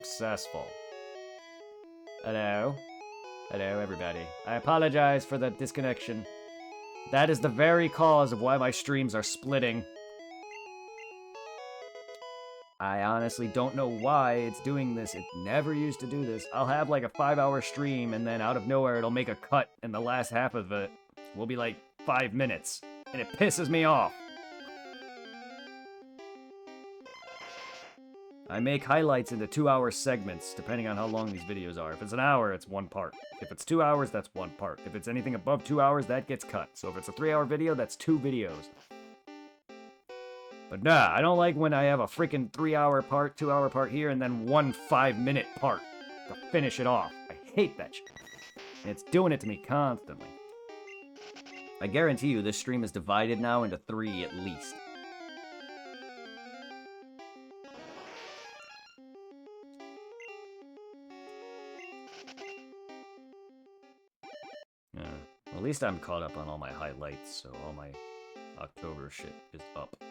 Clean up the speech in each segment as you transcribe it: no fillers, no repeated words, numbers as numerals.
Successful. Hello? Hello, everybody. I apologize for the disconnection. That is the very cause of why my streams are splitting. I honestly don't know why it's doing this. It never used to do this. I'll have like a 5-hour stream, and then out of nowhere it'll make a cut, and the last half of it will be like 5 minutes. And it pisses me off. I make highlights into 2-hour segments, depending on how long these videos are. If it's an hour, it's one part. If it's 2 hours, that's one part. If it's anything above 2 hours, that gets cut. So if it's a 3-hour video, that's 2 videos. But nah, I don't like when I have a freaking 3-hour part, 2-hour part here, and then one 5-minute part to finish it off. I hate that shit. And it's doing it to me constantly. I guarantee you this stream is divided now into 3 at least. At least I'm caught up on all my highlights, so all my October shit is up. And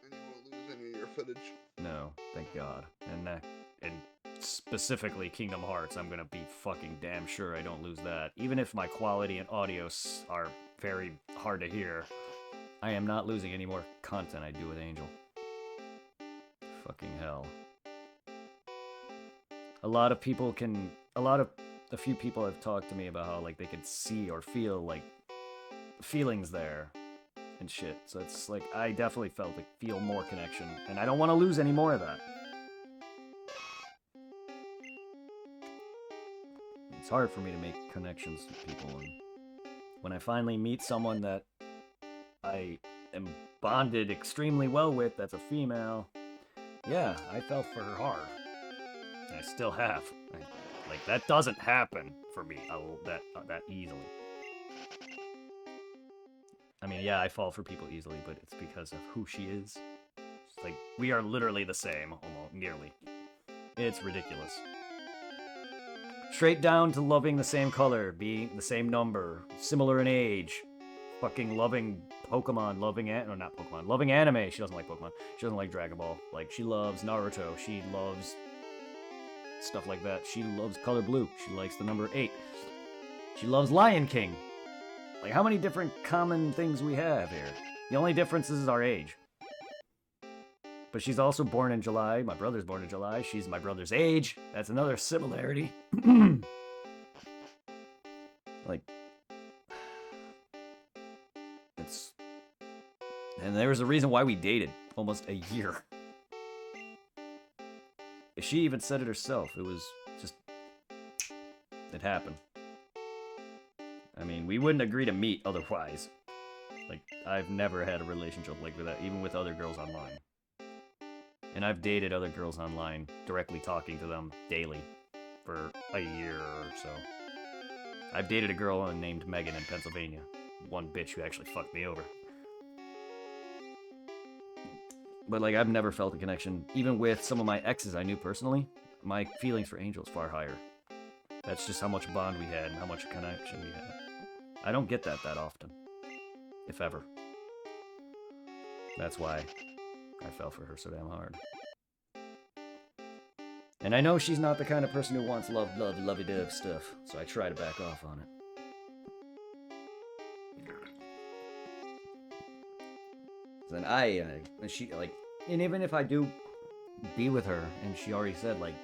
you won't lose any of your footage. No, thank God. And specifically Kingdom Hearts, I'm gonna be fucking damn sure I don't lose that. Even if my quality and audio are very hard to hear, I am not losing any more content I do with Angel. Fucking hell. A few people have talked to me about how like they could see or feel like feelings there and shit. So it's like I definitely feel more connection, and I don't want to lose any more of that. It's hard for me to make connections with people, and when I finally meet someone that I am bonded extremely well with, that's a female, yeah, I fell for her hard. I still have. Like, that doesn't happen for me that easily. I mean, yeah, I fall for people easily, but it's because of who she is. It's like, we are literally the same, almost, nearly. It's ridiculous. Straight down to loving the same color, being the same number, similar in age, fucking loving Pokemon, loving anime. She doesn't like Pokemon. She doesn't like Dragon Ball. Like, she loves Naruto. She loves stuff like that. She loves color blue. She likes the number 8. She loves Lion King. Like, how many different common things we have here? The only difference is our age. But she's also born in July. My brother's born in July. She's my brother's age. That's another similarity. Like, it's... And there was a reason why we dated almost a year. She even said it herself. It was just... It happened. I mean, we wouldn't agree to meet otherwise. Like, I've never had a relationship like that, even with other girls online. And I've dated other girls online, directly talking to them daily for a year or so. I've dated a girl named Megan in Pennsylvania. One bitch who actually fucked me over. But, like, I've never felt a connection. Even with some of my exes I knew personally, my feelings for Angel is far higher. That's just how much bond we had and how much connection we had. I don't get that often. If ever. That's why I fell for her so damn hard. And I know she's not the kind of person who wants lovey-dove stuff, so I try to back off on it. Then and even if I do be with her, and she already said, like,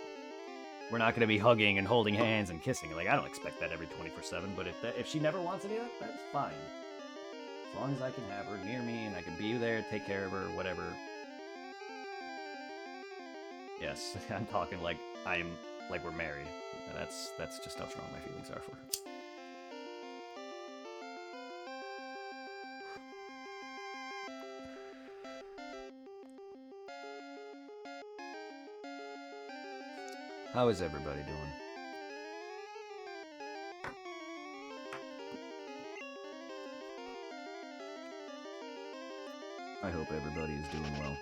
we're not going to be hugging and holding hands and kissing. Like, I don't expect that every 24/7, but if she never wants any of that, that's fine. As long as I can have her near me and I can be there, take care of her, whatever. Yes, I'm talking like we're married. That's just how strong my feelings are for her. How is everybody doing? I hope everybody is doing well.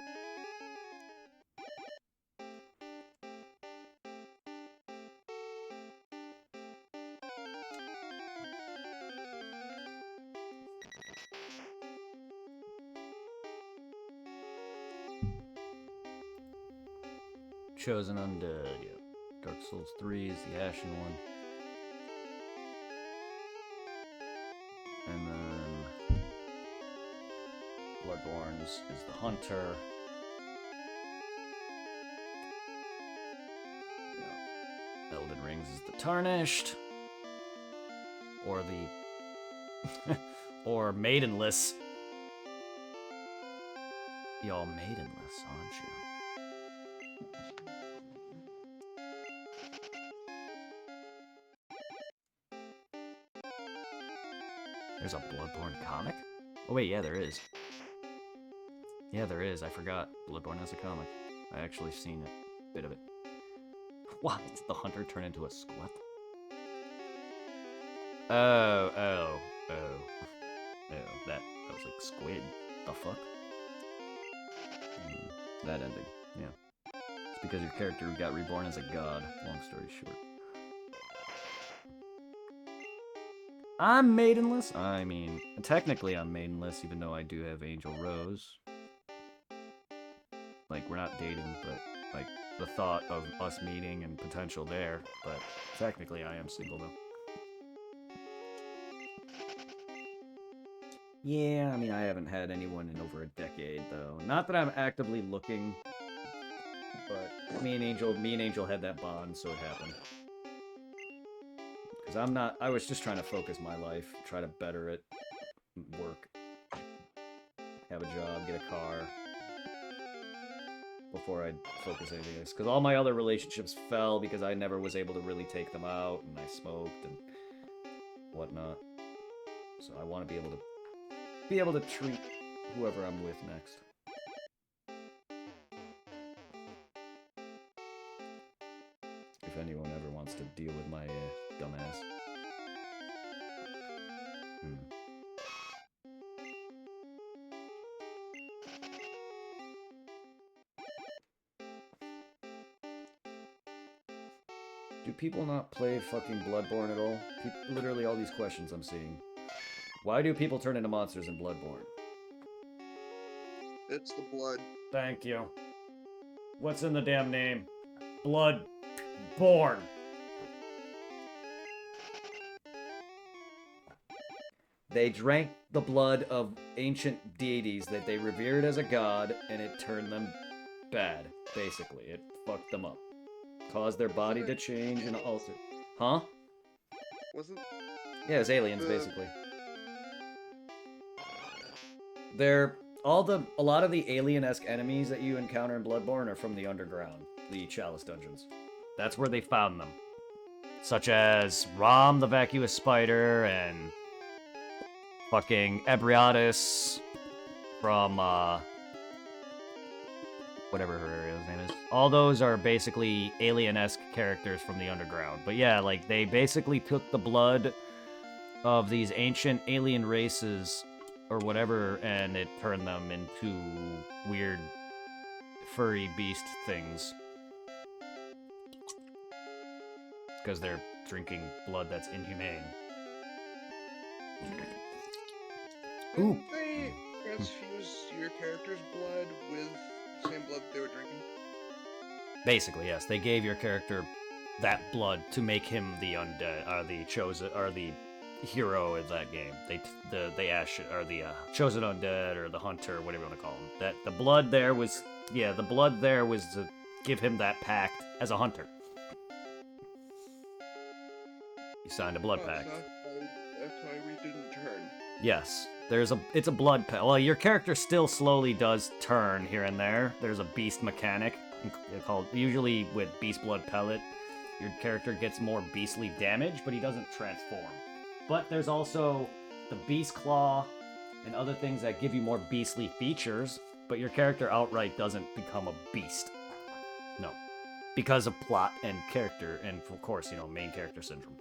Chosen Undead, yeah. Dark Souls 3 is the Ashen one. And then Bloodborne's is the Hunter. Yeah. Elden Rings is the Tarnished. Or the... or Maidenless. Y'all Maidenless, aren't you? There's a Bloodborne comic? Oh wait, yeah, there is. Yeah, there is. I forgot. Bloodborne has a comic. I actually seen it. Bit of it. What? Did the hunter turn into a squat? Oh. That was like squid. The fuck? That ending. Yeah. It's because your character got reborn as a god. Long story short. I'm maidenless? I mean, technically I'm maidenless, even though I do have Angel Rose. Like, we're not dating, but, like, the thought of us meeting and potential there, but technically I am single, though. Yeah, I mean, I haven't had anyone in over a decade, though. Not that I'm actively looking, but me and Angel had that bond, so it happened. Because I was just trying to focus my life, try to better it, work, have a job, get a car, before I'd focus anything else. Because all my other relationships fell because I never was able to really take them out, and I smoked and whatnot. So I want to be able to treat whoever I'm with next. If anyone ever wants to deal with my dumbass. Do people not play fucking Bloodborne at all? Literally all these questions I'm seeing. Why do people turn into monsters in Bloodborne? It's the blood. Thank you. What's in the damn name? Bloodborne. They drank the blood of ancient deities that they revered as a god, and it turned them bad, basically. It fucked them up. Caused their body to change and alter. Huh? Wasn't... Yeah, it was aliens, basically. A lot of the alien-esque enemies that you encounter in Bloodborne are from the underground, the Chalice dungeons. That's where they found them. Such as Rom the vacuous spider and fucking Ebrietas from whatever her name is. All those are basically alien-esque characters from the underground. But yeah, like they basically took the blood of these ancient alien races or whatever, and it turned them into weird furry beast things. Because they're drinking blood that's inhumane. Ooh. Didn't they transfuse your character's blood with the same blood they were drinking? Basically, yes. They gave your character that blood to make him the undead, the chosen, or the hero of that game. The chosen undead or the hunter, whatever you want to call him. That the blood there was to give him that pact as a hunter. He signed a blood pact. That's why we didn't turn. Yes, it's a blood pact. Well, your character still slowly does turn here and there. There's a beast mechanic called, usually with beast blood pellet, your character gets more beastly damage, but he doesn't transform. But there's also the beast claw and other things that give you more beastly features, but your character outright doesn't become a beast. No. Because of plot and character, and of course, main character syndrome.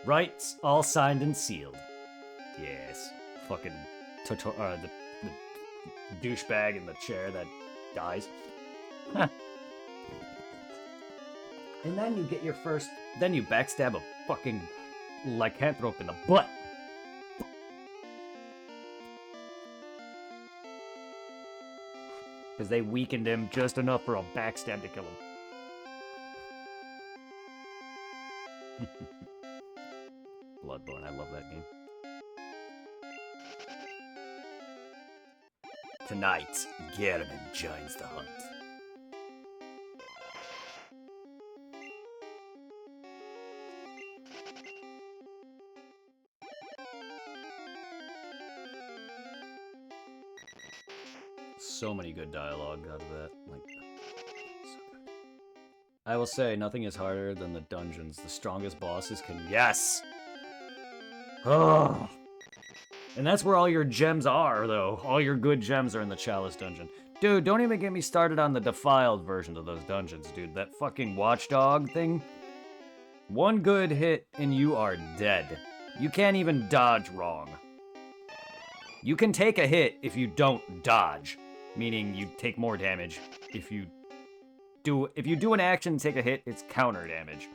Rights all signed and sealed. Yes. Fucking the douchebag in the chair that dies. And then you get your first... Then you backstab a fucking lycanthrope in the butt. Because they weakened him just enough for a backstab to kill him. Bloodborne, I love that game. Tonight, Gehrman joins the hunt. So many good dialogue out of that. Like, so good. I will say, nothing is harder than the dungeons. The strongest bosses can. Yes! Oh! And that's where all your gems are, though. All your good gems are in the Chalice dungeon. Dude, don't even get me started on the defiled version of those dungeons, dude. That fucking watchdog thing. One good hit and you are dead. You can't even dodge wrong. You can take a hit if you don't dodge, meaning you take more damage. If you do an action and take a hit, it's counter damage.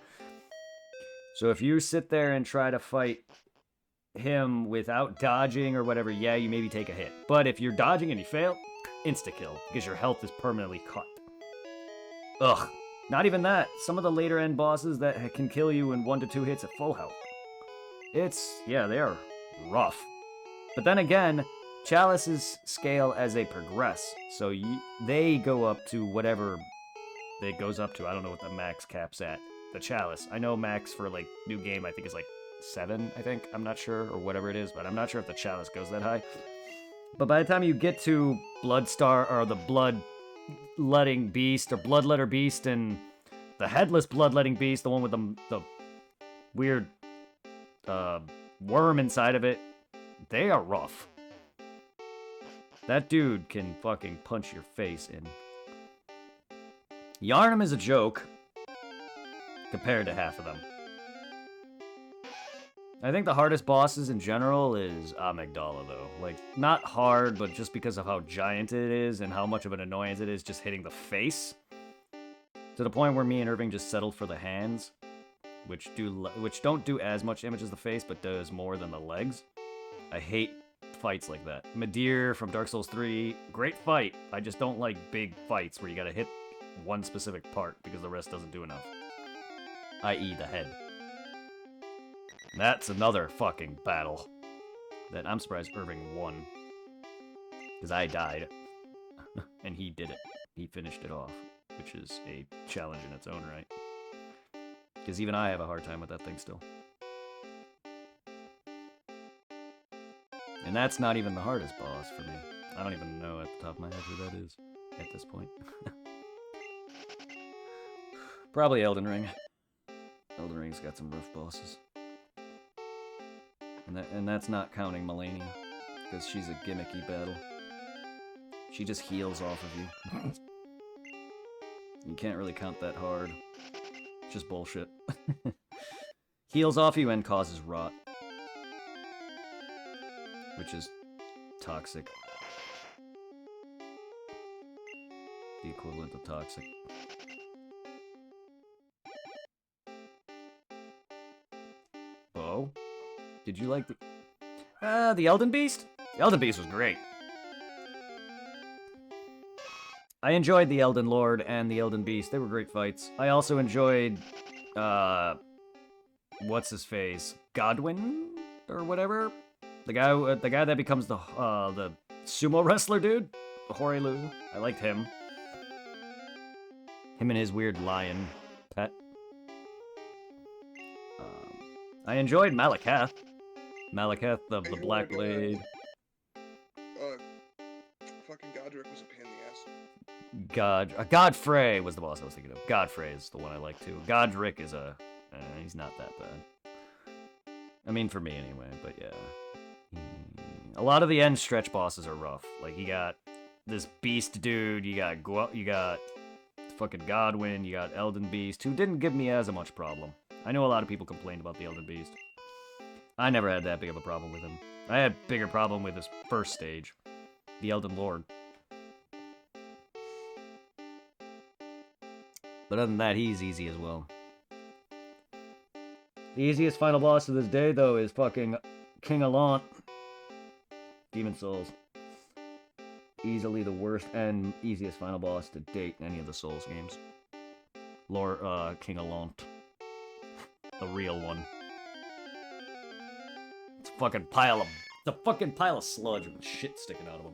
So if you sit there and try to fight him without dodging or whatever, yeah, you maybe take a hit. But if you're dodging and you fail, insta-kill, because your health is permanently cut. Ugh. Not even that. Some of the later end bosses that can kill you in 1 to 2 hits at full health. Yeah, they are rough. But then again, Chalices scale as they progress, so they go up to whatever it goes up to. I don't know what the max cap's at. The Chalice. I know max for, like, new game, I think is like 7, I think. I'm not sure, or whatever it is, but I'm not sure if the Chalice goes that high. But by the time you get to Bloodstar, or the Bloodletting Beast, or Bloodletter Beast, and the Headless Bloodletting Beast, the one with the weird worm inside of it, they are rough. That dude can fucking punch your face in. Yharnam is a joke compared to half of them. I think the hardest bosses in general is Amygdala, though. Like, not hard, but just because of how giant it is and how much of an annoyance it is just hitting the face. To the point where me and Irving just settled for the hands, which don't do as much damage as the face, but does more than the legs. I hate fights like that. Midir from Dark Souls 3, great fight. I just don't like big fights where you gotta hit one specific part because the rest doesn't do enough. I.e. the head. That's another fucking battle that I'm surprised Irving won. Because I died. And he did it. He finished it off, which is a challenge in its own right. Because even I have a hard time with that thing still. And that's not even the hardest boss for me. I don't even know at the top of my head who that is at this point. Probably Elden Ring. Elden Ring's got some rough bosses. And that's not counting Malenia, because she's a gimmicky battle. She just heals off of you. You can't really count that hard. It's just bullshit. Heals off you and causes rot. Which is toxic. The equivalent of toxic. Bo? Did you like the Elden Beast? The Elden Beast was great. I enjoyed the Elden Lord and the Elden Beast. They were great fights. I also enjoyed, what's his face? Godwyn? Or whatever? The guy that becomes the sumo wrestler dude? Horilu. I liked him. Him and his weird lion pet. I enjoyed Malakath. Malakath, the Black Blade. Fucking Godric was a pain in the ass. Godfrey was the boss I was thinking of. Godfrey is the one I like too. Godric is he's not that bad. I mean, for me anyway, but yeah. A lot of the end stretch bosses are rough. Like, you got this beast dude, you got fucking Godwyn, you got Elden Beast, who didn't give me as much problem. I know a lot of people complained about the Elden Beast. I never had that big of a problem with him. I had a bigger problem with his first stage, the Elden Lord. But other than that, he's easy as well. The easiest final boss of this day, though, is fucking King Allant. Demon Souls. Easily the worst and easiest final boss to date in any of the Souls games. King Allant. the real one. It's a fucking pile of sludge with shit sticking out of him.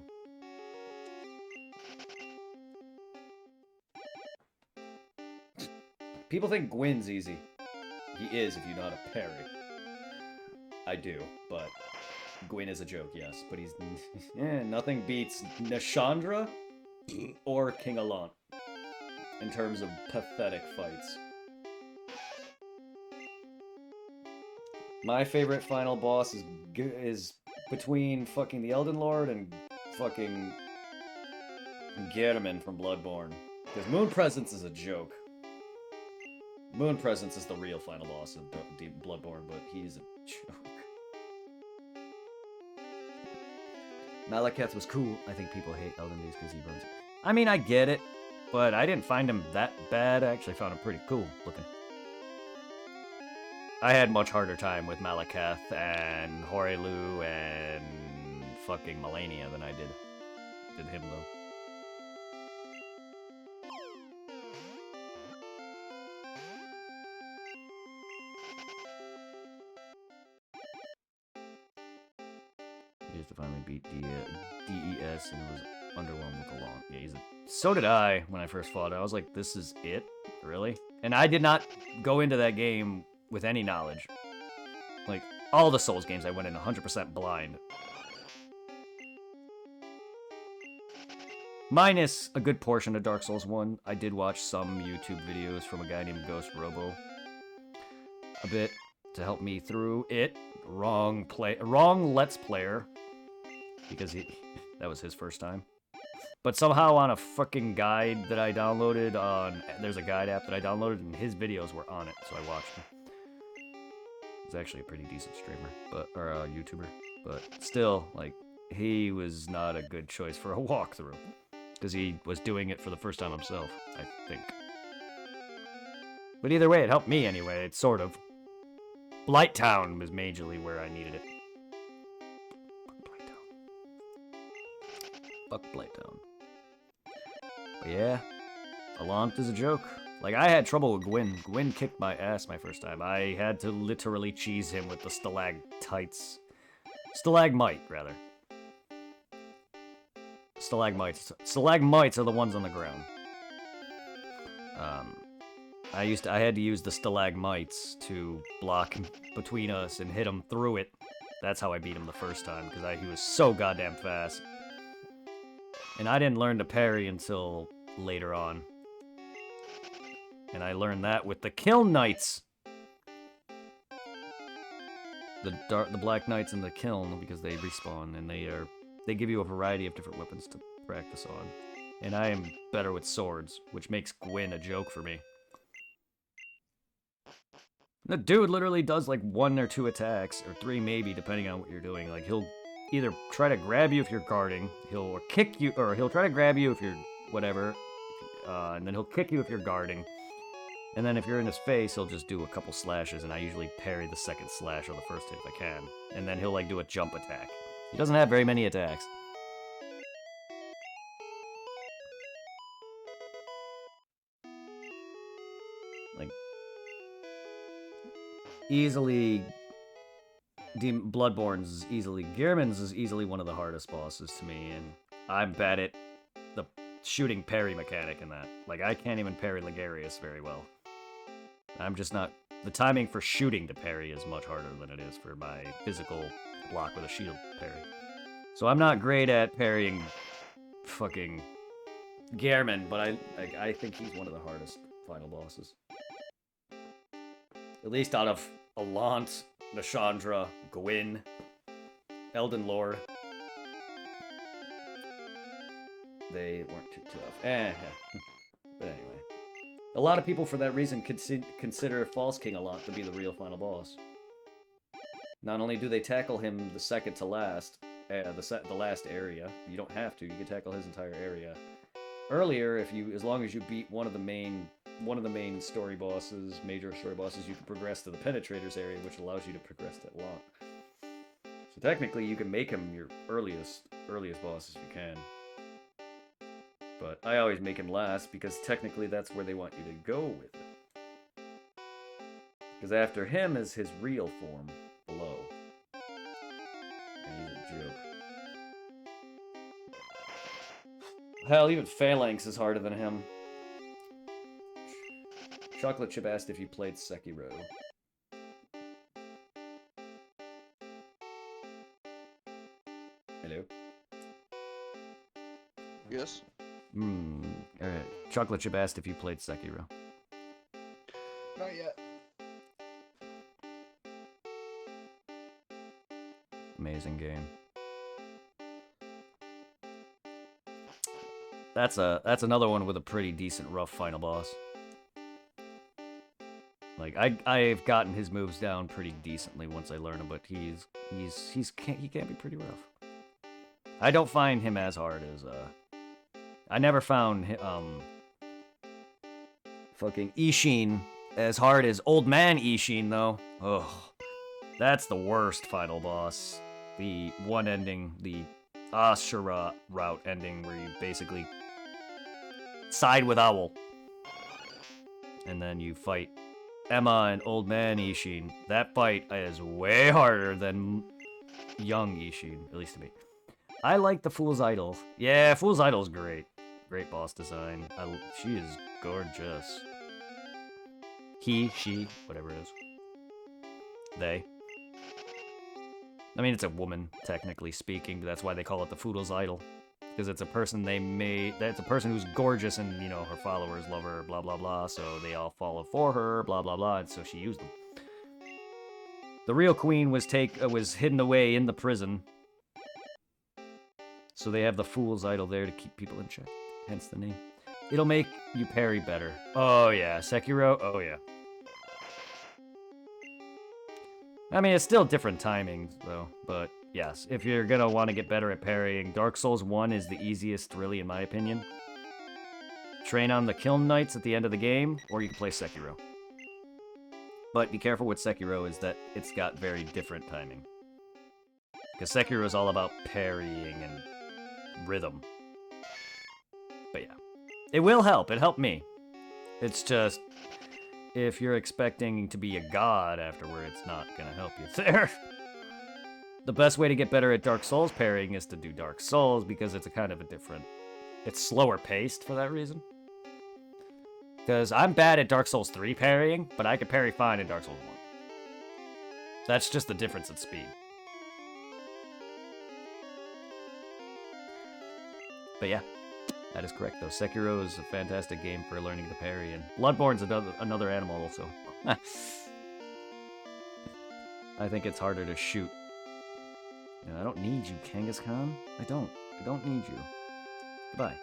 People think Gwyn's easy. He is if you know how to parry. I do, but Gwyn is a joke, yes. But he's... nothing beats Nashandra or King Allant in terms of pathetic fights. My favorite final boss is between fucking the Elden Lord and fucking Gehrman from Bloodborne. Because Moon Presence is a joke. Moon Presence is the real final boss of Bloodborne, but he's a joke. Malekith was cool. I think people hate Elden Days because he burns it. I mean, I get it, but I didn't find him that bad. I actually found him pretty cool looking. I had much harder time with Malekith and Hoarelu and fucking Malenia than I did him, though. He used to finally beat DES and was underwhelmed with Allant. Yeah, so did I when I first fought it. I was like, this is it? Really? And I did not go into that game with any knowledge. Like, all the Souls games I went in 100% blind. Minus a good portion of Dark Souls 1. I did watch some YouTube videos from a guy named Ghost Robo. A bit to help me through it. Wrong Let's Player. Because that was his first time. But somehow on a fucking guide that I downloaded there's a guide app that I downloaded and his videos were on it, so I watched him. He's actually a pretty decent streamer, or a YouTuber. But still, like, he was not a good choice for a walkthrough. Because he was doing it for the first time himself, I think. But either way, it helped me anyway, it's sort of. Blighttown was majorly where I needed it. Fuck Blighttown. But yeah, Allant is a joke. Like, I had trouble with Gwyn. Gwyn kicked my ass my first time. I had to literally cheese him with the stalagmites. Stalagmite, rather. Stalagmites. Stalagmites are the ones on the ground. I had to use the stalagmites to block between us and hit him through it. That's how I beat him the first time, because he was so goddamn fast. And I didn't learn to parry until later on. And I learned that with the Kiln Knights. The Black Knights in the Kiln, because they respawn, and they give you a variety of different weapons to practice on. And I am better with swords, which makes Gwyn a joke for me. The dude literally does like 1 or 2 attacks, or 3 maybe, depending on what you're doing. Like, he'll either try to grab you if you're guarding, he'll kick you, or he'll try to grab you if you're whatever, and then he'll kick you if you're guarding. And then if you're in his face, he'll just do a couple slashes, and I usually parry the second slash or the first hit if I can. And then he'll like do a jump attack. He doesn't have very many attacks. Like, easily, Bloodborne's is easily, Gehrman's is easily one of the hardest bosses to me, and I'm bad at the shooting parry mechanic in that. Like, I can't even parry Ligarius very well. I'm just not, the timing for shooting to parry is much harder than it is for my physical block with a shield parry. So I'm not great at parrying fucking Gehrman, but I think he's one of the hardest final bosses. At least out of Allant, Nashandra, Gwyn, Elden Lord. They weren't too tough. Yeah. But anyway. A lot of people, for that reason, consider False King Allant to be the real final boss. Not only do they tackle him the second to last, the last area, you don't have to, you can tackle his entire area. Earlier, as long as you beat one of the main story bosses, major story bosses, you can progress to the Penetrators area, which allows you to progress to Allant. So technically, you can make him your earliest boss if you can. But I always make him last, because technically that's where they want you to go with it. Because after him is his real form below. And he's a joke. Hell, even Phalanx is harder than him. Chocolate Chip asked if you played Sekiro. Hello? Yes. Alright. Chocolate Chip asked if you played Sekiro. Not yet. Amazing game. That's another one with a pretty decent rough final boss. Like I've gotten his moves down pretty decently once I learn him, but he can be pretty rough. I don't find him as hard as I never found fucking Ishin as hard as Old Man Ishin though. Ugh. That's the worst final boss. The one ending, the Ashura route ending where you basically side with Owl. And then you fight Emma and Old Man Ishin. That fight is way harder than young Ishin, at least to me. I like the Fool's Idol. Yeah, Fool's Idol's great. Great boss design. She is gorgeous. He, she, whatever it is. They. I mean, it's a woman, technically speaking, but that's why they call it the Fool's Idol. Because it's a person that's a person who's gorgeous and, you know, her followers love her, blah, blah, blah, so they all follow for her, blah, blah, blah, and so she used them. The real queen was hidden away in the prison. So they have the Fool's Idol there to keep people in check, hence the name. It'll make you parry better. Oh yeah, Sekiro, oh yeah. I mean, it's still different timings, though, but yes, if you're gonna want to get better at parrying, Dark Souls 1 is the easiest, really, in my opinion. Train on the Kiln Knights at the end of the game, or you can play Sekiro. But be careful with Sekiro is that it's got very different timing. Because Sekiro is all about parrying and rhythm. But yeah. It will help, it helped me. It's just, if you're expecting to be a god afterward, it's not gonna help you there. The best way to get better at Dark Souls parrying is to do Dark Souls, because it's a kind of a different... It's slower paced for that reason. Because I'm bad at Dark Souls 3 parrying, but I can parry fine in Dark Souls 1. That's just the difference in speed. But yeah, that is correct though. Sekiro is a fantastic game for learning to parry, and Bloodborne's another animal also. I think it's harder to shoot. You know, I don't need you, Kangaskhan. Khan. I don't need you. Goodbye.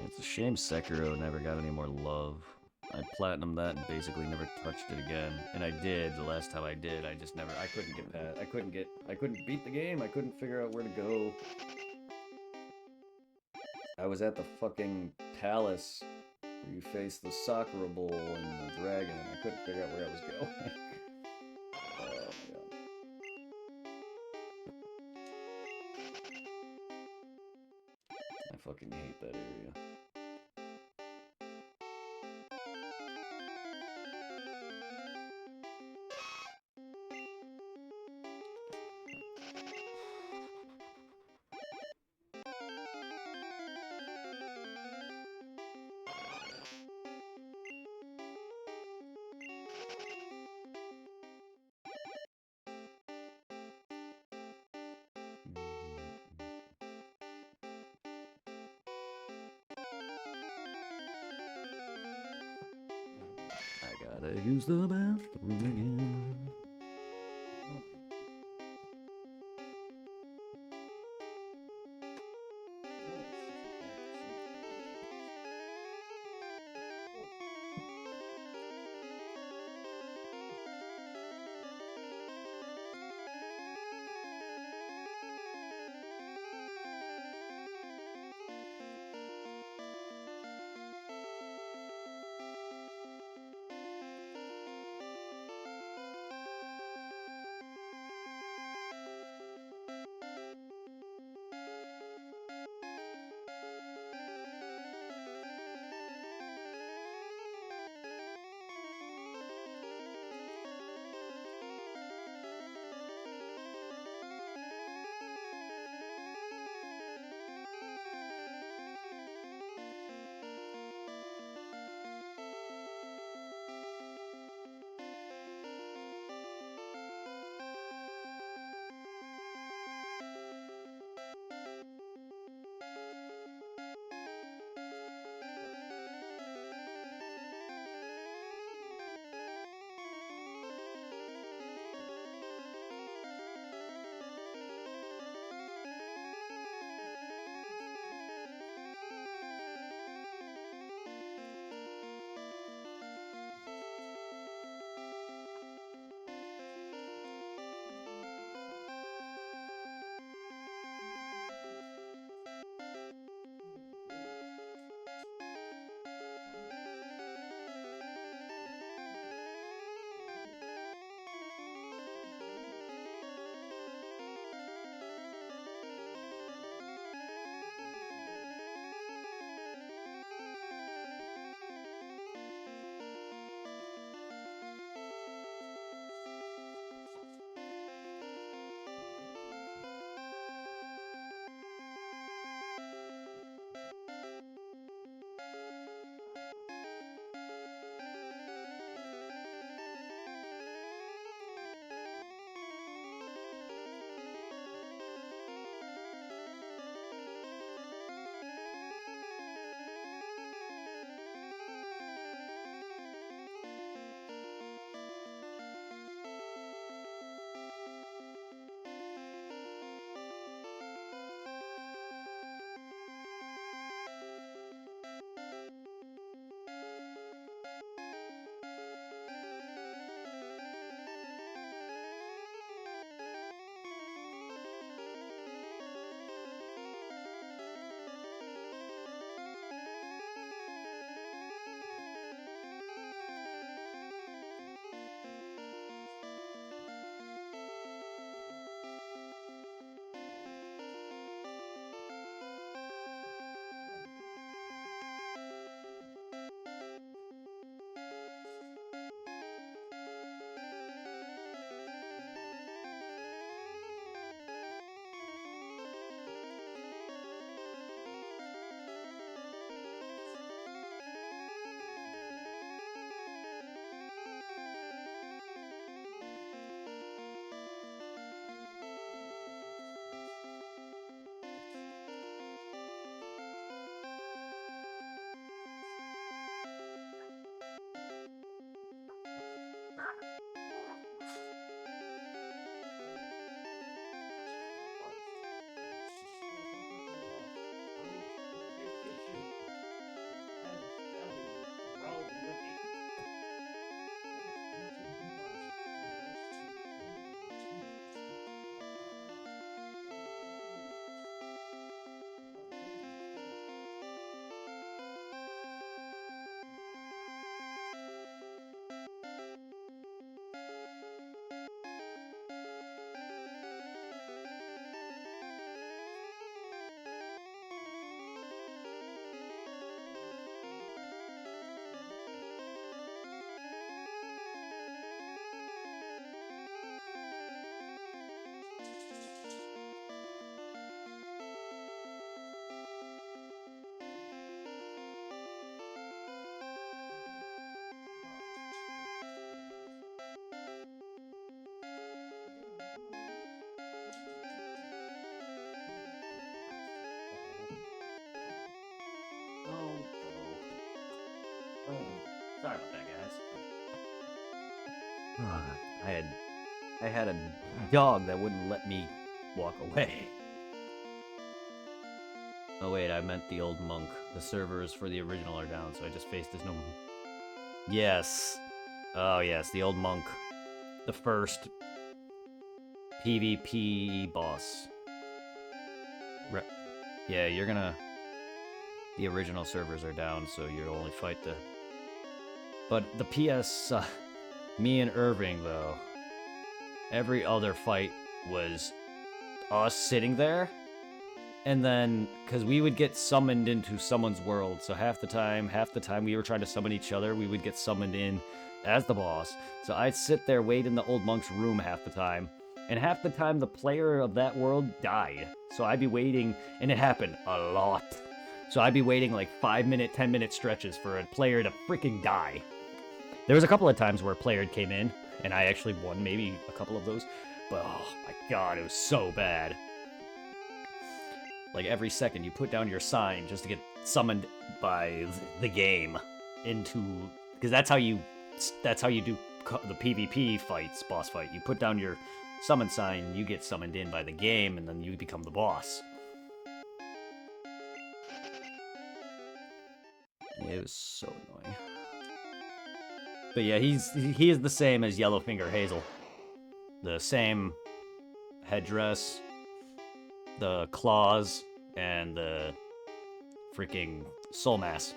It's a shame Sekiro never got any more love. I platinumed that and basically never touched it again. And I did the last time I did. I couldn't get past. I couldn't beat the game. I couldn't figure out where to go. I was at the fucking palace where you face the Sakura Bowl and the dragon, and I couldn't figure out where I was going. Oh my god. I fucking hate that area. Gotta use the bathroom again. Sorry about that, guys. I had a dog that wouldn't let me walk away. Oh wait, I meant the old monk. The servers for the original are down, so I just faced his no. Yes. Oh yes, the old monk. The first PvP boss. Yeah, you're gonna... The original servers are down, so you'll only fight the... But the PS... me and Irving, though, every other fight was us sitting there, and then, because we would get summoned into someone's world, so half the time we were trying to summon each other, we would get summoned in as the boss. So I'd sit there, wait in the old monk's room half the time, and half the time the player of that world died. So I'd be waiting, and it happened a lot. So I'd be waiting like 5-minute, 10-minute stretches for a player to freaking die. There was a couple of times where a player came in, and I actually won maybe a couple of those, but oh my god, it was so bad. Like every second you put down your sign just to get summoned by the game into... Because that's how you do the PvP fights, boss fight. You put down your summon sign, you get summoned in by the game, and then you become the boss. It was so annoying. But yeah, he is the same as Yellowfinger Hazel. The same headdress, the claws, and the freaking soul mass.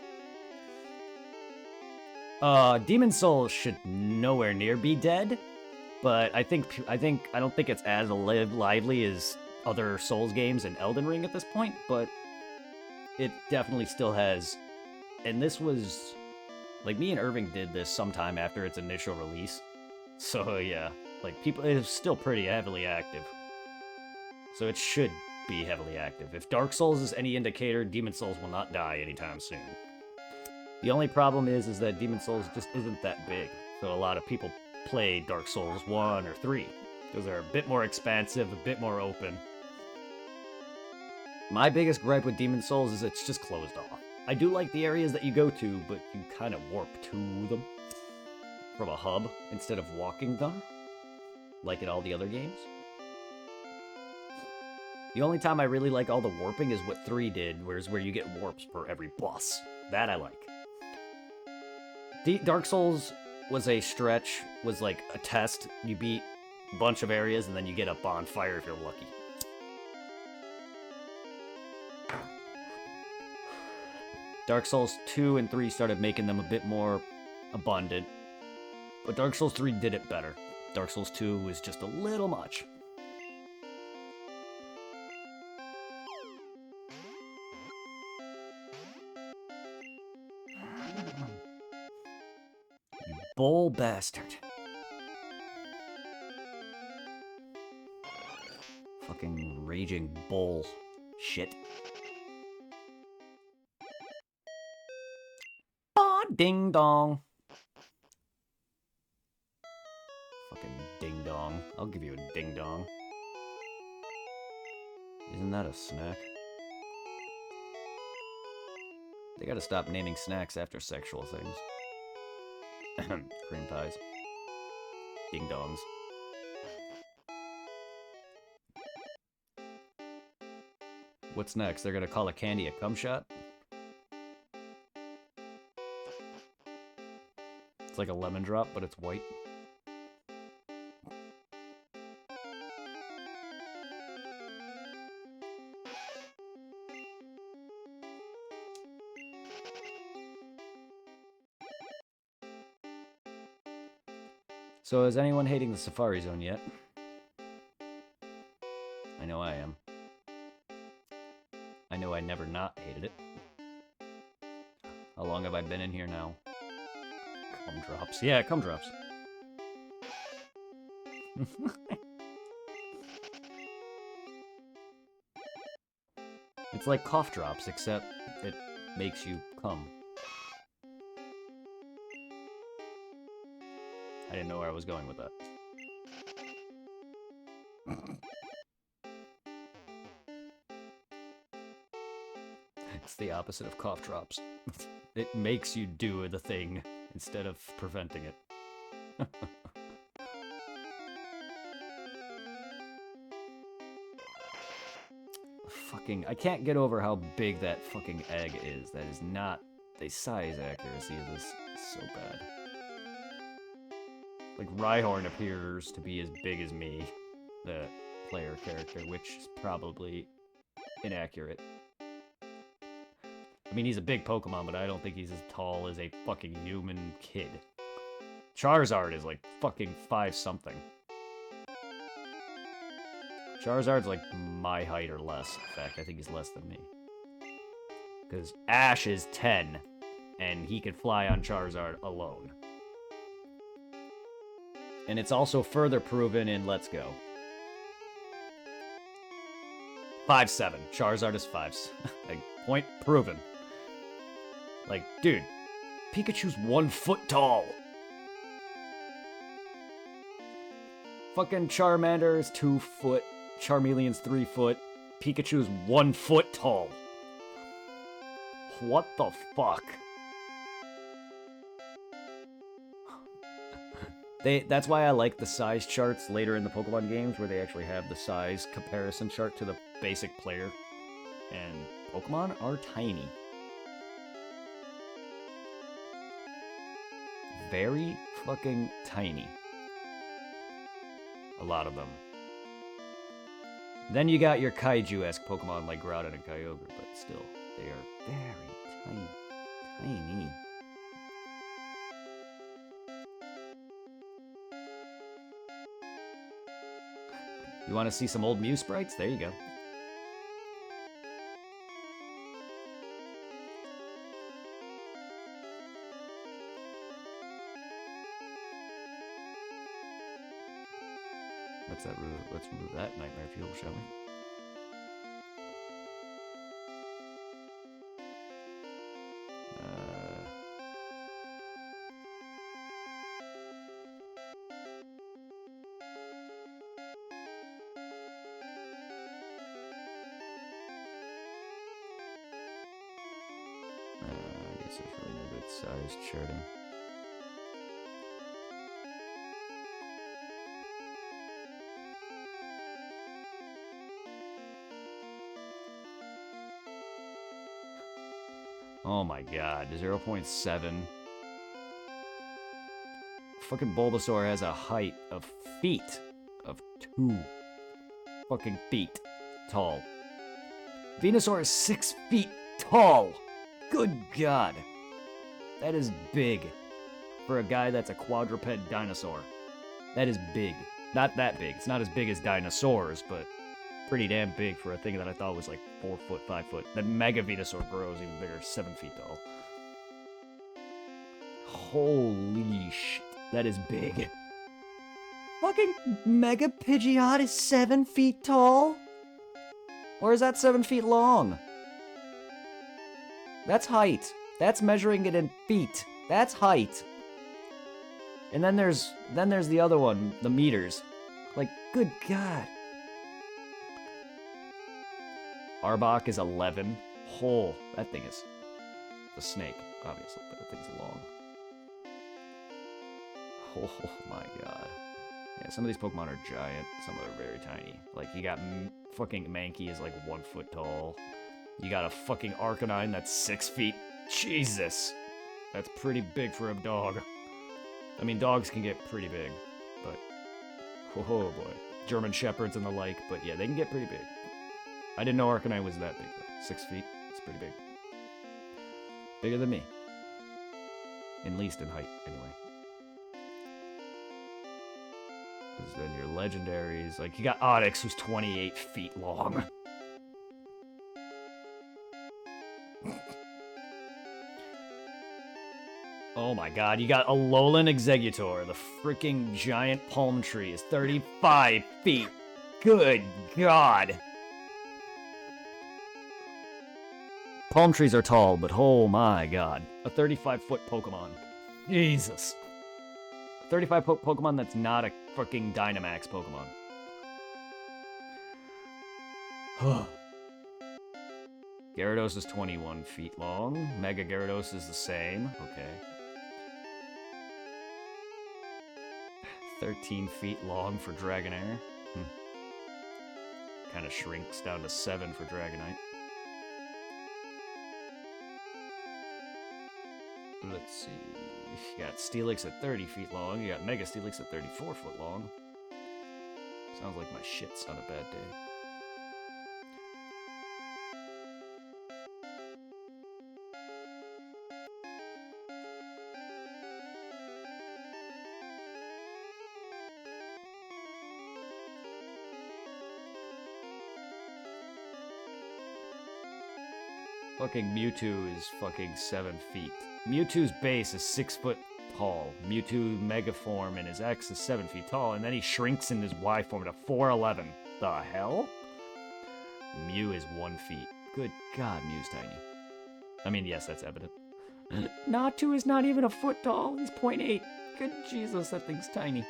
Demon Souls should nowhere near be dead, but I don't think it's as lively as other Souls games and Elden Ring at this point, but it definitely still has. And this was, like, me and Irving did this sometime after its initial release. So yeah, like, people, it is still pretty heavily active. So it should be heavily active. If Dark Souls is any indicator, Demon Souls will not die anytime soon. The only problem is that Demon Souls just isn't that big. So a lot of people play Dark Souls 1 or 3. Because they're a bit more expansive, a bit more open. My biggest gripe with Demon Souls is it's just closed off. I do like the areas that you go to, but you kind of warp to them from a hub instead of walking them, like in all the other games. The only time I really like all the warping is what 3 did, where you get warps per every boss. That I like. Dark Souls was a stretch, was like a test. You beat a bunch of areas, and then you get a bonfire if you're lucky. Dark Souls 2 and 3 started making them a bit more abundant, but Dark Souls 3 did it better. Dark Souls 2 was just a little much. You bull bastard. Fucking raging bull shit. Ding dong. Fucking ding dong. I'll give you a ding dong. Isn't that a snack? They gotta stop naming snacks after sexual things. Cream pies. Ding dongs. What's next? They're gonna call a candy a cum shot? It's like a lemon drop, but it's white. So is anyone hating the Safari Zone yet? I know I am. I know I never not hated it. How long have I been in here now? Cum drops. Yeah, cum drops. It's like cough drops, except it makes you cum. I didn't know where I was going with that. It's the opposite of cough drops. It makes you do the thing instead of preventing it. Fucking, I can't get over how big that fucking egg is. That is not, the size accuracy of this is so bad. Like, Rhyhorn appears to be as big as me, the player character, which is probably inaccurate. I mean, he's a big Pokemon, but I don't think he's as tall as a fucking human kid. Charizard is like fucking 5-something. Charizard's like my height or less. In fact, I think he's less than me. Because Ash is 10, and he could fly on Charizard alone. And it's also further proven in Let's Go. 5'7". Charizard is 5. Like, point proven. Like, dude, Pikachu's 1 foot tall. Fucking Charmander is 2 foot. Charmeleon's 3 foot. Pikachu's 1 foot tall. What the fuck? That's why I like the size charts later in the Pokemon games, where they actually have the size comparison chart to the basic player. And Pokemon are tiny. Very fucking tiny. A lot of them. Then you got your Kaiju-esque Pokemon like Groudon and Kyogre, but still, they are very tiny. Tiny. You want to see some old Mew sprites? There you go. Let's remove that Nightmare Fuel, shall we? I guess there's really no good size charting. Oh my god, 0.7. Fucking Bulbasaur has a height of feet. Of 2 fucking feet tall. Venusaur is 6 feet tall! Good god. That is big. For a guy that's a quadruped dinosaur. That is big. Not that big. It's not as big as dinosaurs, but pretty damn big for a thing that I thought was like 4 foot, 5 foot. That Mega Venusaur grows even bigger, 7 feet tall. Holy shit, that is big. Fucking Mega Pidgeot is 7 feet tall? Or is that 7 feet long? That's height. That's measuring it in feet. That's height. And then there's the other one, the meters. Like, good god. Arbok is 11. Oh, that thing is a snake, obviously, but that thing's long. Oh my god. Yeah, some of these Pokemon are giant, some of them are very tiny. Like, you got fucking Mankey is like 1 foot tall. You got a fucking Arcanine that's 6 feet. Jesus! That's pretty big for a dog. I mean, dogs can get pretty big, but... Oh boy. German Shepherds and the like, but yeah, they can get pretty big. I didn't know Arcanine was that big, though. 6 feet. It's pretty big. Bigger than me. At least in height, anyway. Because then your legendaries... Like, you got Onix, who's 28 feet long. Oh my god, you got Alolan Exeggutor. The freaking giant palm tree is 35 feet. Good god. Palm trees are tall, but oh my god. A 35-foot Pokemon. Jesus. 35-foot Pokemon that's not a freaking Dynamax Pokemon. Gyarados is 21 feet long. Mega Gyarados is the same. Okay. 13 feet long for Dragonair. Kind of shrinks down to 7 for Dragonite. Let's see. You got Steelix at 30 feet long. You got Mega Steelix at 34 foot long. Sounds like my shit's on a bad day. Fucking Mewtwo is fucking 7 feet. Mewtwo's base is 6 foot tall. Mewtwo Mega Form in his X is 7 feet tall, and then he shrinks in his Y form to 4'11". The hell? Mew is 1 feet. Good God, Mew's tiny. I mean, yes, that's evident. Natu is not even a foot tall. He's 0.8. Good Jesus, that thing's tiny.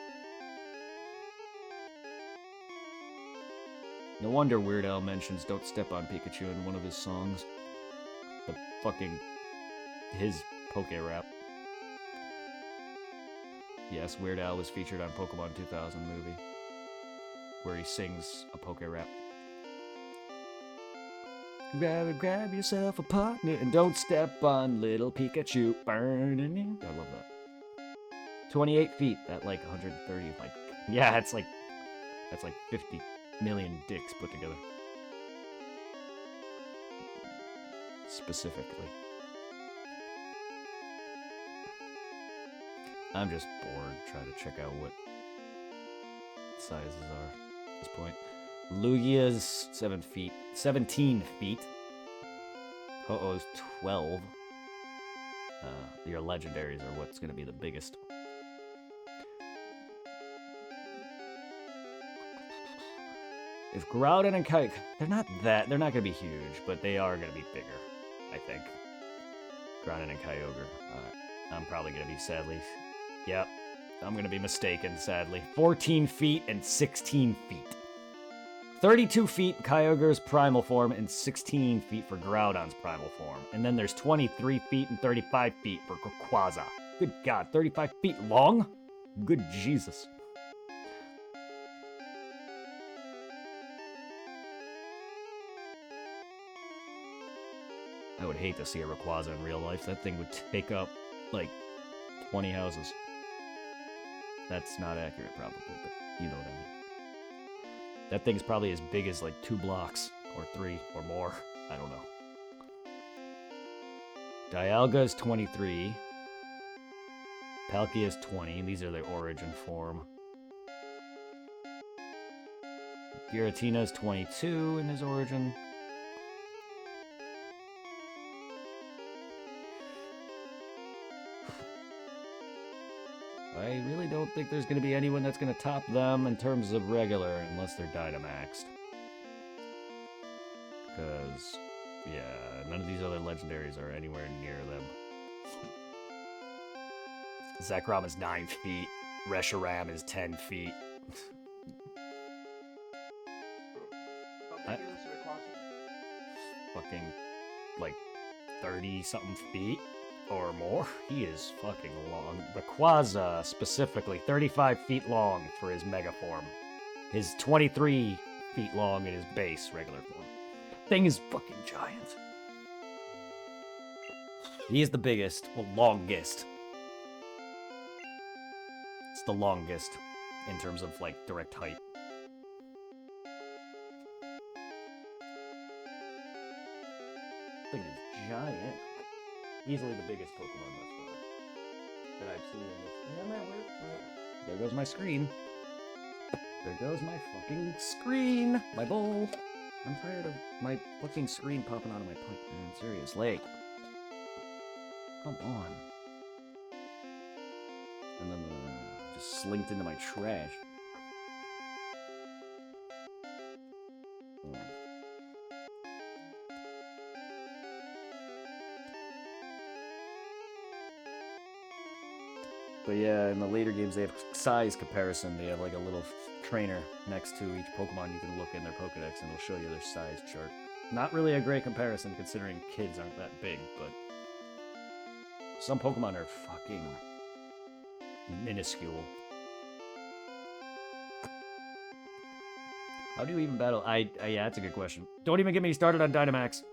No wonder Weird Al mentions Don't Step on Pikachu in one of his songs. The fucking... his Poke Rap. Yes, Weird Al was featured on Pokemon 2000 movie, where he sings a Poke Rap. Grab yourself a partner and don't step on little Pikachu. Burning you. I love that. 28 feet. That like 130. Like, yeah, that's like 50 million dicks put together. Specifically. I'm just bored trying to check out what sizes are at this point. Lugia's 17 feet. Ho-Oh's 12. Your legendaries are what's going to be the biggest. If Groudon and Kyogre, they're not going to be huge, but they are going to be bigger, I think. Groudon and Kyogre. I'm probably going to be sadly... Yep, I'm going to be mistaken, sadly. 14 feet and 16 feet. 32 feet Kyogre's primal form and 16 feet for Groudon's primal form. And then there's 23 feet and 35 feet for Rayquaza. Good God, 35 feet long? Good Jesus. I would hate to see a Rayquaza in real life. That thing would take up, like, 20 houses. That's not accurate, probably, but you know what I mean. That thing's probably as big as, like, 2 blocks, or 3, or more. I don't know. Dialga's 23. Palkia's 20. These are their origin form. Giratina's 22 in his origin. I really don't think there's going to be anyone that's going to top them in terms of regular unless they're Dynamaxed. Because, yeah, none of these other legendaries are anywhere near them. Zekrom is 9 feet. Reshiram is 10 feet. Fucking, like, 30-something feet or more. He is fucking long. Rayquaza, specifically, 35 feet long for his Mega form. His 23 feet long in his base regular form. Thing is fucking giant. He is the biggest, well, longest. It's the longest in terms of, like, direct height. Thing is giant. Easily the biggest Pokemon thus far that I've seen in this. There goes my screen. There goes my fucking screen. My bowl. I'm tired of my fucking screen popping out of my pipe, man. Seriously. Come on. And then just slinked into my trash. But yeah, in the later games, they have size comparison. They have like a little trainer next to each Pokemon you can look in their Pokedex, and it'll show you their size chart. Not really a great comparison considering kids aren't that big, but some Pokemon are fucking minuscule. How do you even battle? Yeah, that's a good question. Don't even get me started on Dynamax.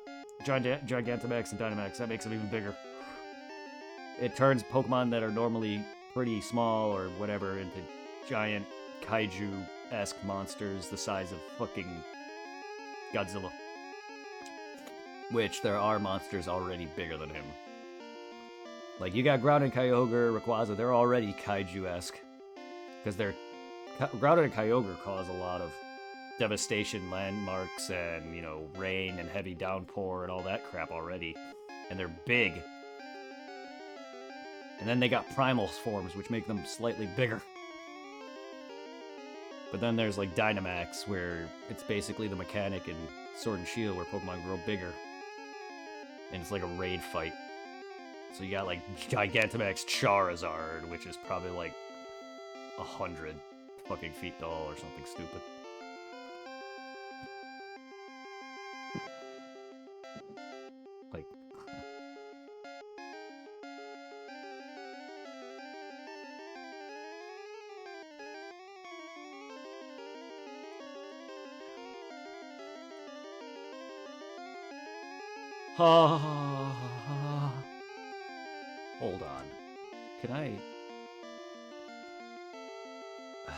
Gigantamax and Dynamax. That makes them even bigger. It turns Pokemon that are normally pretty small or whatever into giant kaiju-esque monsters the size of fucking Godzilla. Which there are monsters already bigger than him. Like, you got Groudon, Kyogre, Rayquaza, they're already kaiju-esque. Because Groudon and Kyogre cause a lot of devastation, landmarks, and, you know, rain and heavy downpour and all that crap already. And they're big. And then they got primal forms, which make them slightly bigger. But then there's, like, Dynamax, where it's basically the mechanic in Sword and Shield, where Pokemon grow bigger. And it's like a raid fight. So you got, like, Gigantamax Charizard, which is probably, like, 100 fucking feet tall or something stupid. Like... Hold on. Can I... No.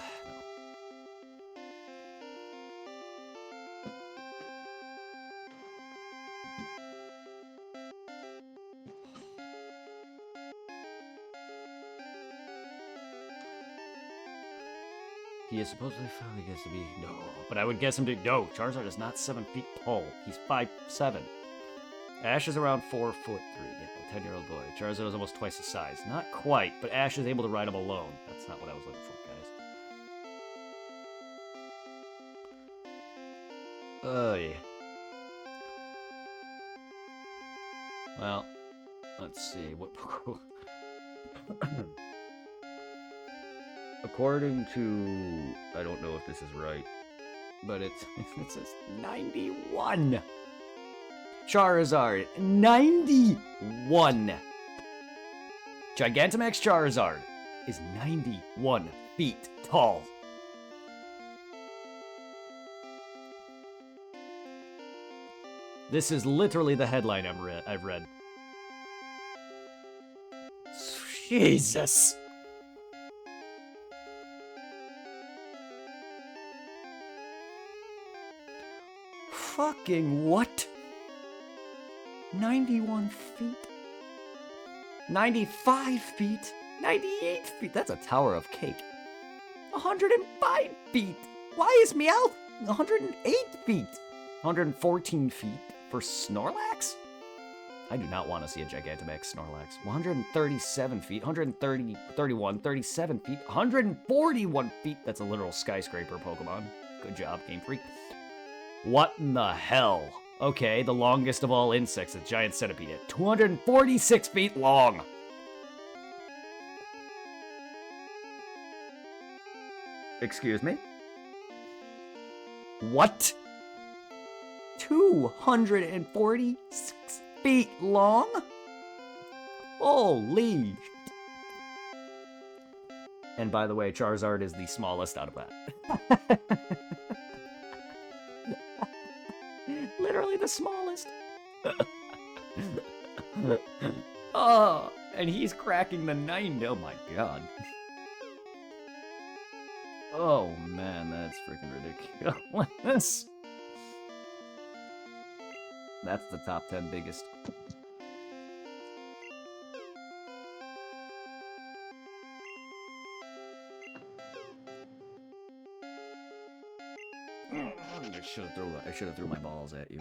He is supposedly found, he gets to be... No. But I would guess him to... No, Charizard is not 7 feet tall. He's 5'7". Ash is around 4'3". Yeah, 10-year-old boy. Charizard is almost twice his size. Not quite, but Ash is able to ride him alone. That's not what I was looking for, guys. Oh, yeah. Well, let's see. What... According to... I don't know if this is right, but it says 91. Charizard, 91. Gigantamax Charizard is 91 feet tall. This is literally the headline I've read. Jesus. Fucking what? 91 feet? 95 feet? 98 feet? That's a tower of cake. 105 feet? Why is Meowth 108 feet? 114 feet for Snorlax? I do not want to see a Gigantamax Snorlax. 137 feet, 130, 31, 37 feet, 141 feet. That's a literal skyscraper Pokemon. Good job, Game Freak. What in the hell? Okay, the longest of all insects, a giant centipede at 246 feet long. Excuse me? What? 246 feet long? Holy shit. And by the way, Charizard is the smallest out of that. Literally the smallest. Oh, and he's cracking the 90. Oh my god. Oh man, that's freaking ridiculous. That's the top 10 biggest. I should have threw my balls at you.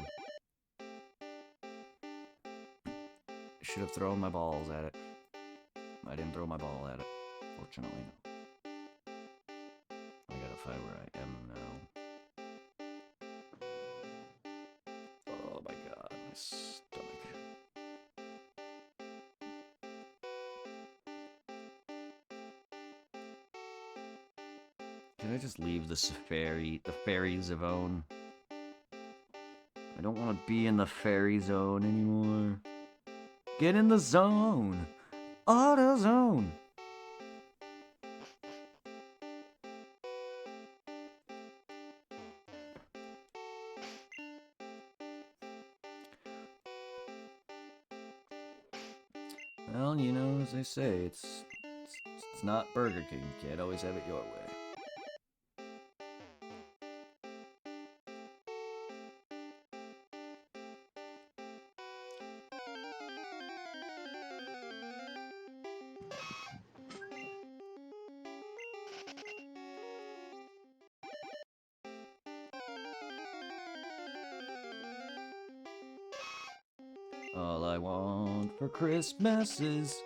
Should have thrown my balls at it. I didn't throw my ball at it. Fortunately, no. I gotta find where I am now. Oh my god, my stomach. Can I just leave the Fairy Zivone? I don't want to be in the fairy zone anymore. Get in the zone. Auto zone. Well, you know, as they say, it's not Burger King. You can't always have it your way. All I want for Christmas is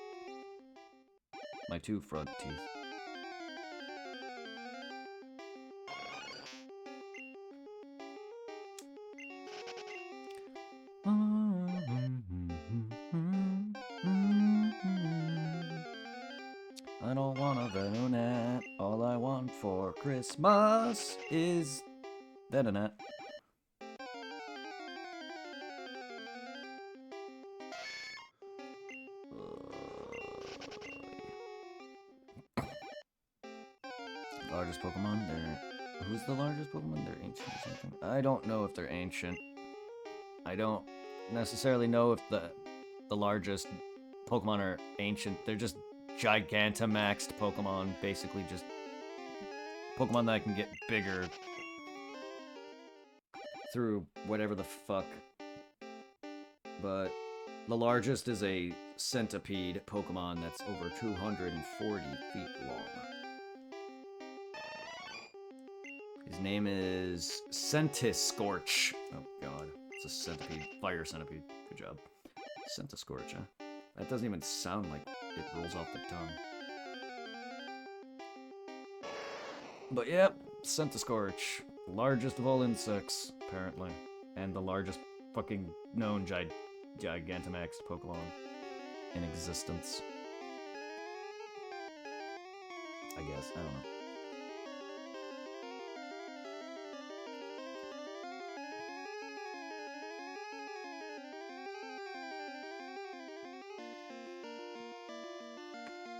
my 2 front teeth. I don't want a Venonat. All I want for Christmas is Venonat. Largest Pokemon? Who's the largest Pokemon? They're ancient or something? I don't know if they're ancient. I don't necessarily know if the largest Pokemon are ancient. They're just Gigantamaxed Pokemon, basically just Pokemon that can get bigger through whatever the fuck. But the largest is a centipede Pokemon that's over 240 feet long. His name is Centiskorch. Oh god, it's a centipede. Fire centipede. Good job. Centiskorch, huh? That doesn't even sound like it rolls off the tongue. But yep, Centiskorch. Largest of all insects, apparently. And the largest fucking known Gigantamax Pokemon in existence. I guess, I don't know.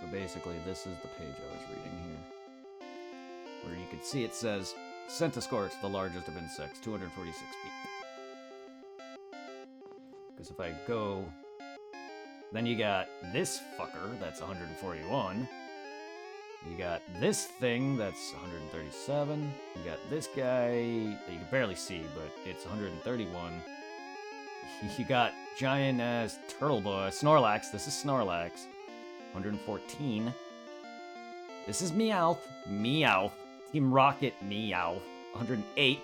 But basically, this is the page I was reading here. Where you can see it says, Centiskorch, the largest of insects, 246 feet. Because if I go... Then you got this fucker, that's 141. You got this thing, that's 137. You got this guy, that you can barely see, but it's 131. You got giant-ass turtle boy, Snorlax, this is Snorlax. 114. This is Meowth. Meowth. Team Rocket Meowth. 108.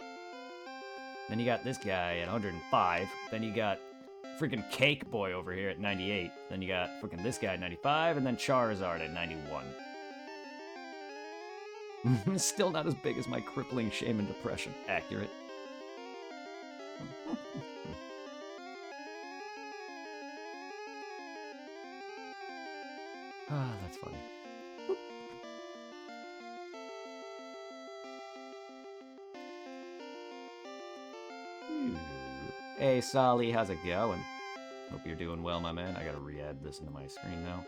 Then you got this guy at 105. Then you got freaking Cake Boy over here at 98. Then you got freaking this guy at 95. And then Charizard at 91. Still not as big as my crippling shame and depression. Accurate. Ah, that's funny. Boop. Hey, Solly, how's it going? Hope you're doing well, my man. I gotta re-add this into my screen now.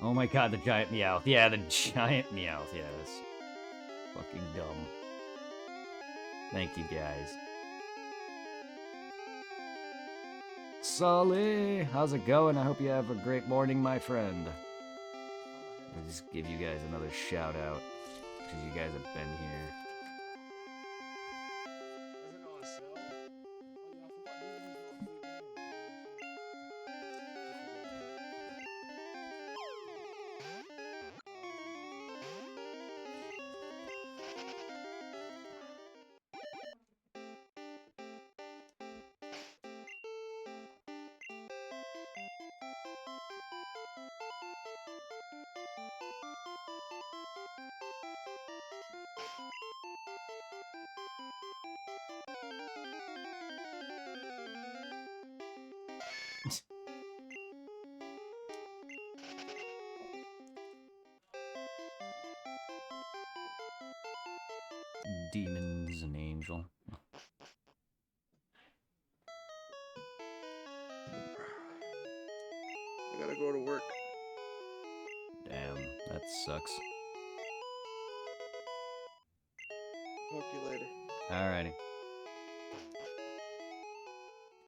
Oh my god, the giant Meowth. Yeah, the giant Meowth. Yeah, that's fucking dumb. Thank you, guys. Sully, how's it going? I hope you have a great morning, my friend. I'll just give you guys another shout out, because you guys have been here. demons and angel. I gotta go to work. Damn, that sucks. Talk to you later. Alrighty.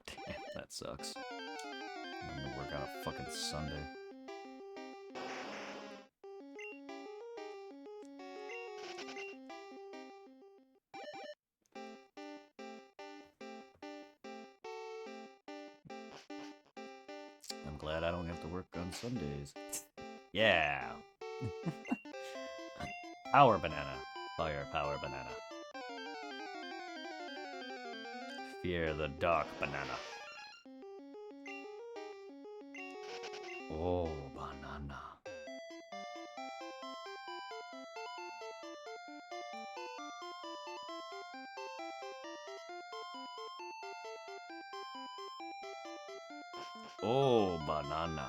Damn, that sucks. I'm gonna work on a fucking Sunday. I'm glad I don't have to work on Sundays. Yeah. Power banana. Fire power banana. Fear the dark banana. Oh, banana. Oh, banana.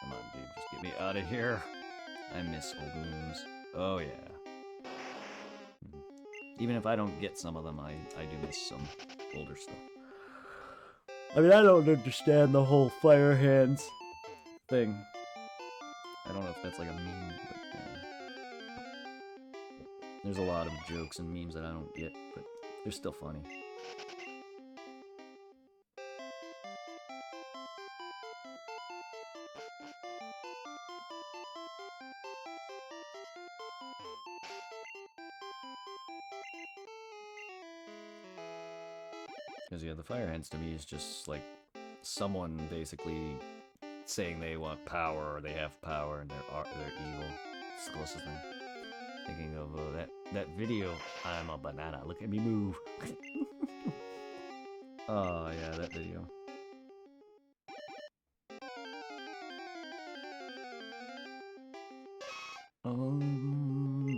Come on, dude, just get me out of here. I miss old memes. Oh, yeah. Even if I don't get some of them, I do miss some older stuff. I mean, I don't understand the whole fire hands thing. I don't know if that's like a meme, but yeah. There's a lot of jokes and memes that I don't get, but they're still funny. Because, yeah, the fire hands to me is just like someone basically saying they want power or they have power and they're evil. It's the closest thing. Thinking of that video, I'm a banana, look at me move. Oh, yeah, that video.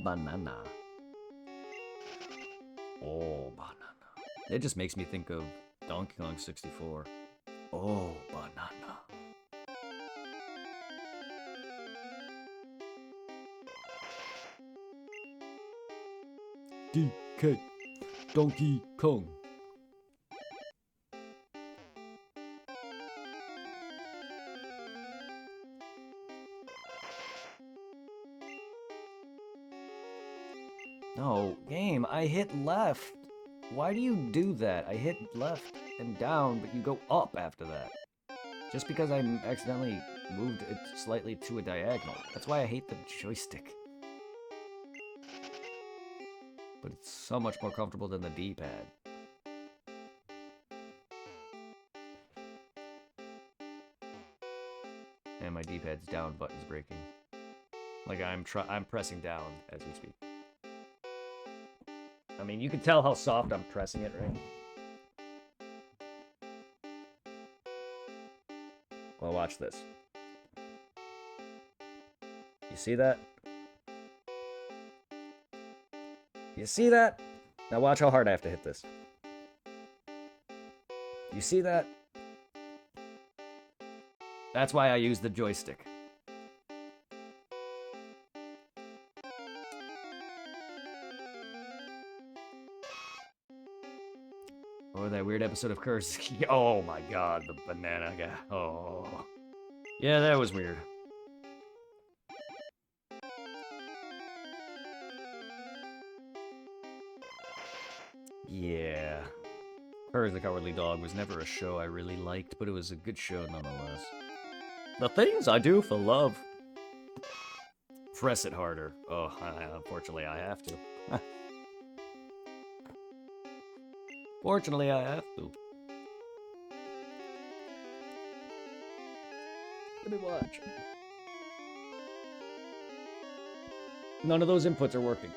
Banana. Oh, banana. It just makes me think of Donkey Kong 64. Oh, banana. DK. Donkey Kong. No, game, I hit left. Why do you do that? I hit left and down, but you go up after that. Just because I accidentally moved it slightly to a diagonal. That's why I hate the joystick. But it's so much more comfortable than the D-pad. And my D-pad's down button's breaking. Like I'm pressing down as we speak. I mean, you can tell how soft I'm pressing it, right? Well, watch this. You see that? You see that? Now watch how hard I have to hit this. You see that? That's why I use the joystick. Or that weird episode of Curse. Oh my god, the banana guy. Oh. Yeah, that was weird. Yeah. Courage the Cowardly Dog was never a show I really liked, but it was a good show nonetheless. The things I do for love. Press it harder. Oh, unfortunately I have to. Fortunately, I have to. Let me watch. None of those inputs are working.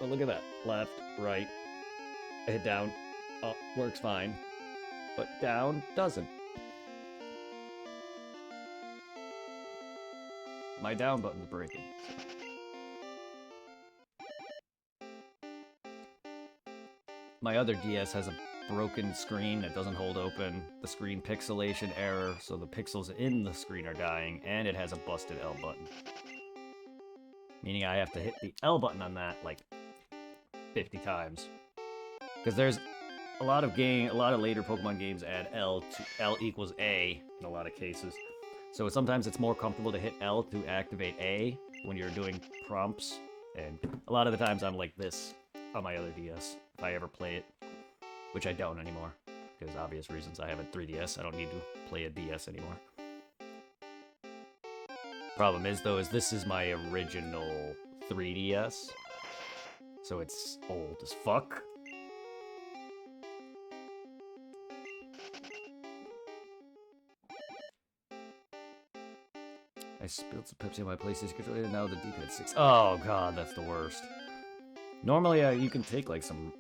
But look at that. Left, right, I hit down, up, works fine. But down doesn't. My down button's breaking. My other DS has a broken screen that doesn't hold open, the screen pixelation error, so the pixels in the screen are dying, and it has a busted L button. Meaning I have to hit the L button on that like 50 times. Because there's a lot of later Pokemon games add L equals A in a lot of cases. So sometimes it's more comfortable to hit L to activate A when you're doing prompts, and a lot of the times I'm like this on my other DS, if I ever play it, which I don't anymore, because obvious reasons. I have a 3DS, I don't need to play a DS anymore. Problem is, though, is this is my original 3DS, so it's old as fuck. I spilled some Pepsi on my PlayStation controller, and now the D-pad 6. Oh god, that's the worst. Normally, you can take like some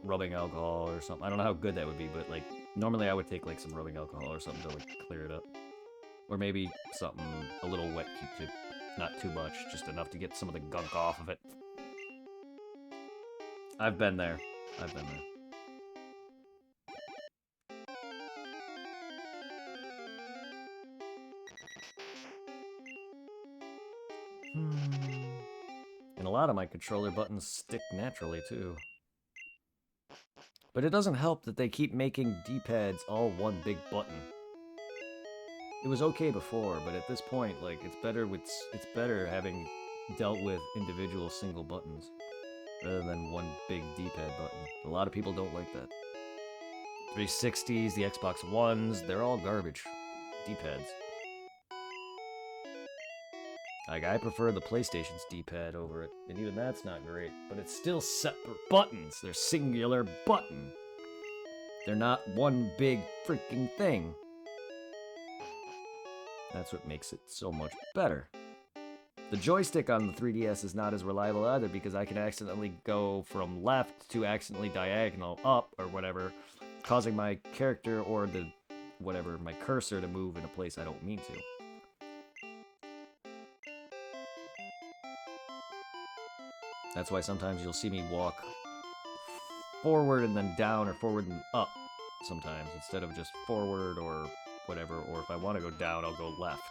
rubbing alcohol or something. I don't know how good that would be, but like normally I would take like some rubbing alcohol or something to like clear it up, or maybe something a little wet Q-tip, not too much, just enough to get some of the gunk off of it. I've been there. I've been there. And a lot of my controller buttons stick naturally, too. But it doesn't help that they keep making D-pads all one big button. It was okay before, but at this point, like, it's better having dealt with individual single buttons rather than one big D-pad button. A lot of people don't like that. 360s, the Xbox Ones, they're all garbage. D-pads. Like, I prefer the PlayStation's D-pad over it, and even that's not great, but it's still separate buttons. They're singular button. They're not one big freaking thing. That's what makes it so much better. The joystick on the 3DS is not as reliable either, because I can accidentally go from left to accidentally diagonal up, or whatever, causing my character or my cursor to move in a place I don't mean to. That's why sometimes you'll see me walk forward and then down, or forward and up sometimes, instead of just forward or whatever, or if I want to go down, I'll go left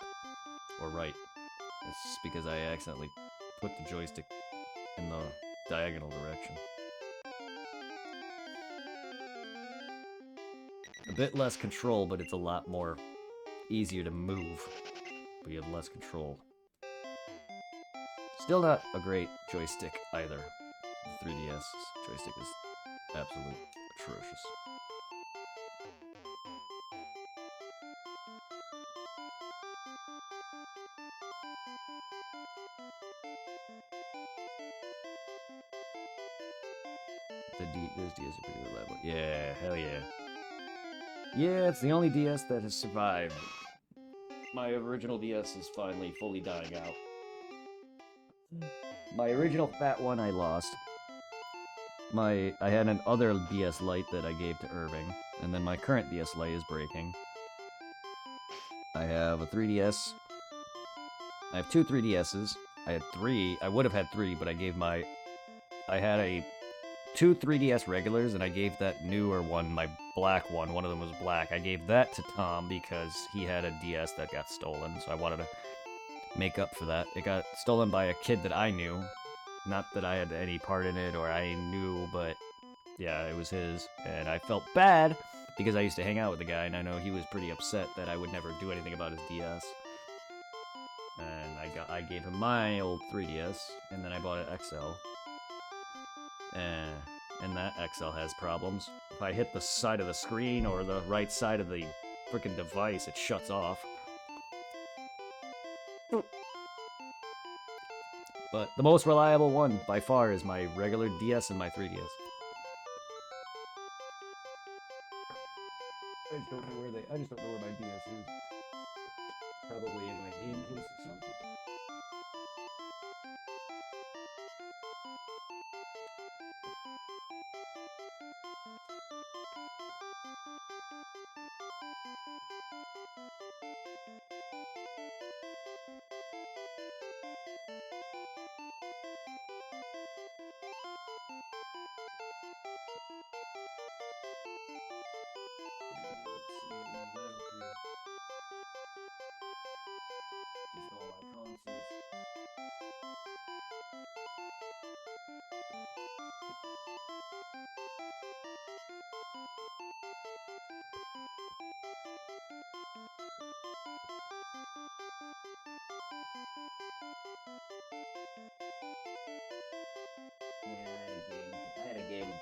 or right. It's because I accidentally put the joystick in the diagonal direction. A bit less control, but it's a lot more easier to move, but you have less control. Still not a great joystick either. The 3DS joystick is absolutely atrocious. This DS is pretty reliable. Yeah, hell yeah. Yeah, it's the only DS that has survived. My original DS is finally fully dying out. My original fat one I lost. I had an other DS Lite that I gave to Irving, and then my current DS Lite is breaking. I have a 3DS. I have two 3DSs. I had three. I would have had three, but I had two 3DS regulars, and I gave that newer one, my black one of them was black. I gave that to Tom because he had a DS that got stolen, so I wanted to make up for that. It got stolen by a kid that I knew. Not that I had any part in it or I knew, but yeah, it was his. And I felt bad because I used to hang out with the guy, and I know he was pretty upset that I would never do anything about his DS. And I gave him my old 3DS, and then I bought an XL. And that XL has problems. If I hit the side of the screen or the right side of the freaking device, it shuts off. But the most reliable one, by far, is my regular DS and my 3DS. I just don't know where my DS is. Probably in my game case or something.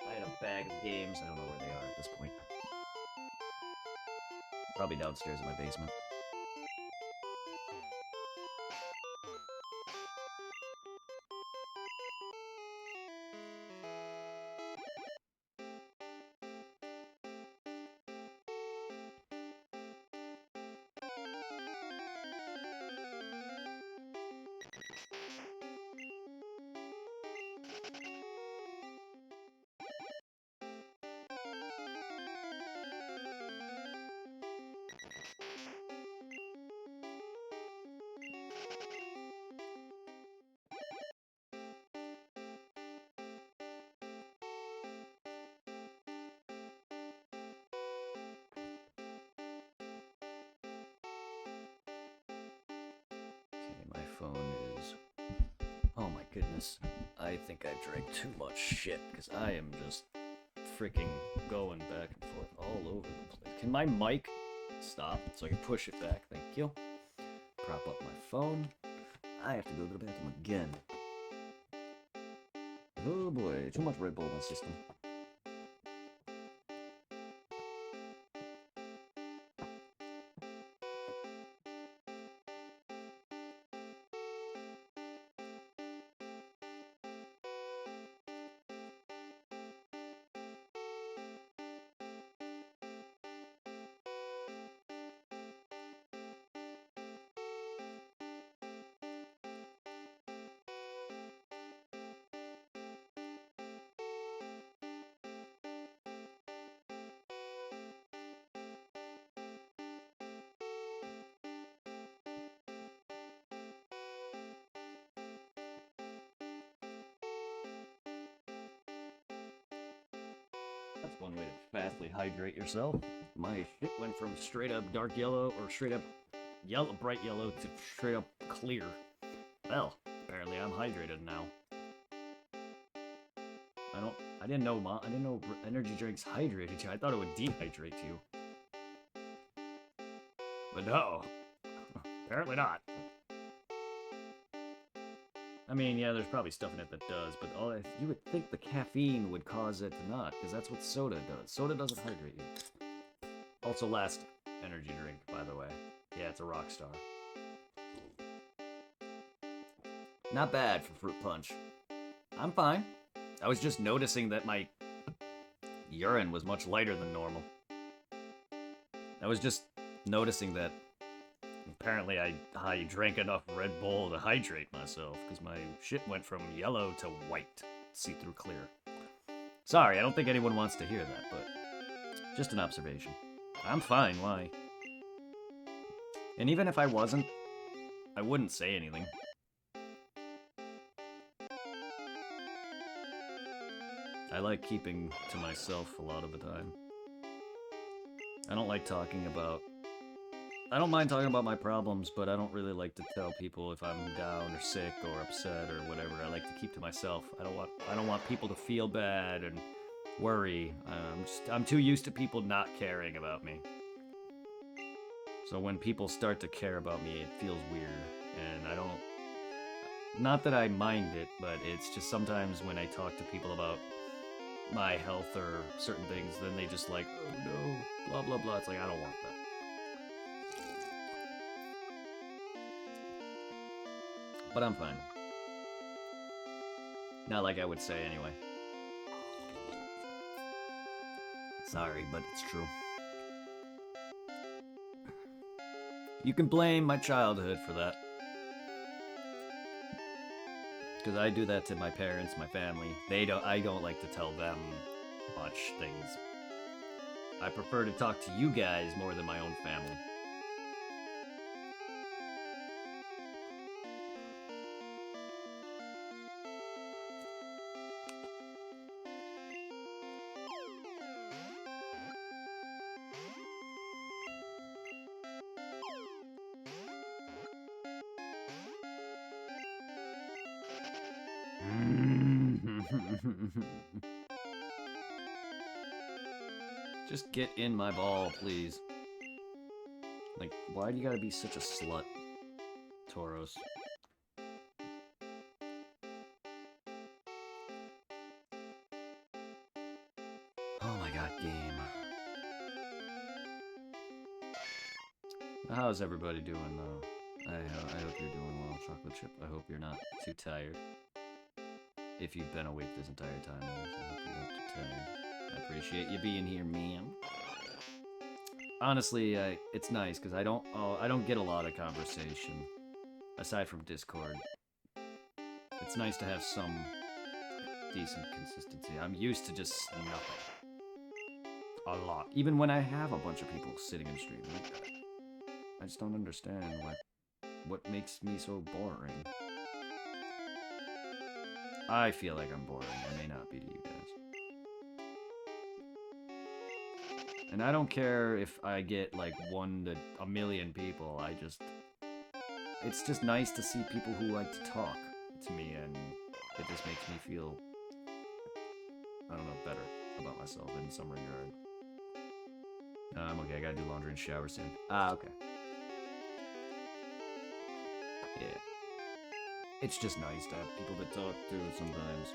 I had a bag of games. I don't know where they are at this point. Probably downstairs in my basement. My phone is... Oh my goodness. I think I drank too much shit, because I am just freaking going back and forth all over the place. Can my mic stop so I can push it back? Thank you. Prop up my phone. I have to go to the bathroom again. Oh boy, too much Red Bull in my system. That's one way to fastly hydrate yourself. My shit went from straight up dark yellow or straight up yellow, bright yellow to straight up clear. Well, apparently I'm hydrated now. I didn't know energy drinks hydrated you. I thought it would dehydrate you. But no, apparently not. I mean, yeah, there's probably stuff in it that does, but you would think the caffeine would cause it to not, because that's what soda does. Soda doesn't hydrate you. Also, last energy drink, by the way. Yeah, it's a Rockstar. Not bad for fruit punch. I'm fine. I was just noticing that my urine was much lighter than normal. I was just noticing that apparently I drank enough Red Bull to hydrate myself, because my shit went from yellow to white, see-through clear. Sorry, I don't think anyone wants to hear that, but just an observation. I'm fine, why? And even if I wasn't, I wouldn't say anything. I like keeping to myself a lot of the time. I don't like talking about... I don't mind talking about my problems, but I don't really like to tell people if I'm down or sick or upset or whatever. I like to keep to myself. I don't want people to feel bad and worry. I'm too used to people not caring about me. So when people start to care about me, it feels weird, and I don't... Not that I mind it, but it's just sometimes when I talk to people about my health or certain things, then they just like, oh no, blah blah blah. It's like, I don't want that. But I'm fine. Not like I would say anyway. Sorry, but it's true. You can blame my childhood for that. Because I do that to my parents, my family. I don't like to tell them much things. I prefer to talk to you guys more than my own family. Just get in my ball, please. Like, why do you gotta be such a slut, Tauros? Oh my god, game. How's everybody doing, though? I hope you're doing well, Chocolate Chip. I hope you're not too tired. If you've been awake this entire time, I hope you're not too tired. I appreciate you being here, man. Honestly, it's nice because I don't get a lot of conversation aside from Discord. It's nice to have some decent consistency. I'm used to just nothing. A lot. Even when I have a bunch of people sitting and streaming. I just don't understand what makes me so boring. I feel like I'm boring. I may not be to you guys. And I don't care if I get like 1 to a million people. It's just nice to see people who like to talk to me, and it just makes me feel, I don't know, better about myself in some regard. I'm okay, I gotta do laundry and shower soon. Okay. Yeah. It's just nice to have people to talk to sometimes.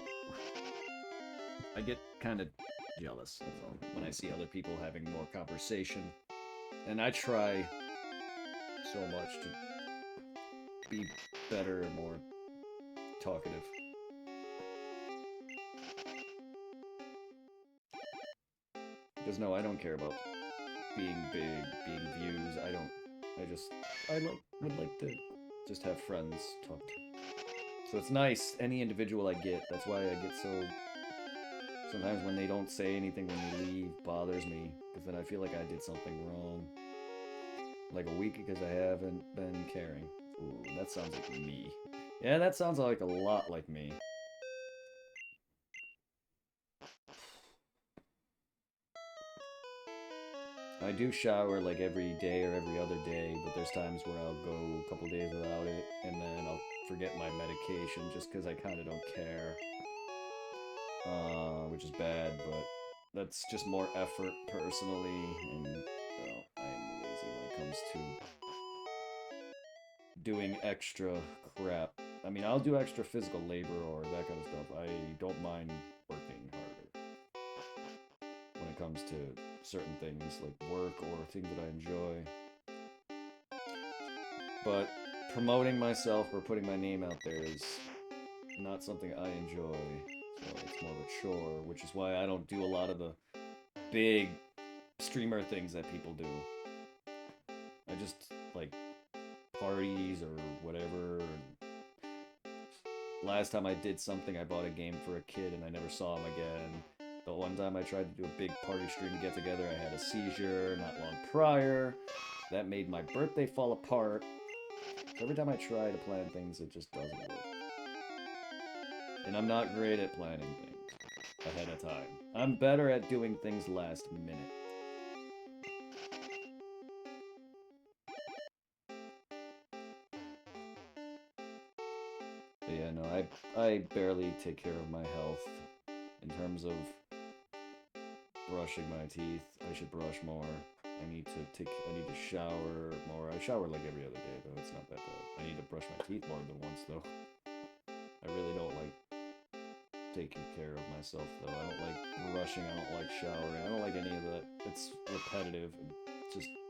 I get kind of jealous, that's all, when I see other people having more conversation. And I try so much to be better and more talkative. Because no, I don't care about being big, being views. I would like to just have friends talk to. So it's nice, any individual I get, that's why I get so... Sometimes when they don't say anything when they leave bothers me, because then I feel like I did something wrong. Like a week because I haven't been caring. Ooh, that sounds like me. Yeah, that sounds like a lot like me. I do shower like every day or every other day, but there's times where I'll go a couple days without it, and then I'll forget my medication just because I kind of don't care. Which is bad, but that's just more effort personally, and well, I'm lazy when it comes to doing extra crap. I mean, I'll do extra physical labor or that kind of stuff. I don't mind working harder when it comes to certain things like work or things that I enjoy. But promoting myself or putting my name out there is not something I enjoy. So it's more of a chore, which is why I don't do a lot of the big streamer things that people do. I just, like, parties or whatever. Last time I did something, I bought a game for a kid and I never saw him again. The one time I tried to do a big party stream to get together, I had a seizure not long prior. That made my birthday fall apart. So every time I try to plan things, it just doesn't work. And I'm not great at planning things ahead of time. I'm better at doing things last minute. But yeah, no, I barely take care of my health in terms of brushing my teeth. I should brush more. I need to shower more. I shower like every other day, though. It's not that bad. I need to brush my teeth more than once, though. I really don't like taking care of myself, though. I don't like rushing. I don't like showering. I don't like any of that. It's repetitive and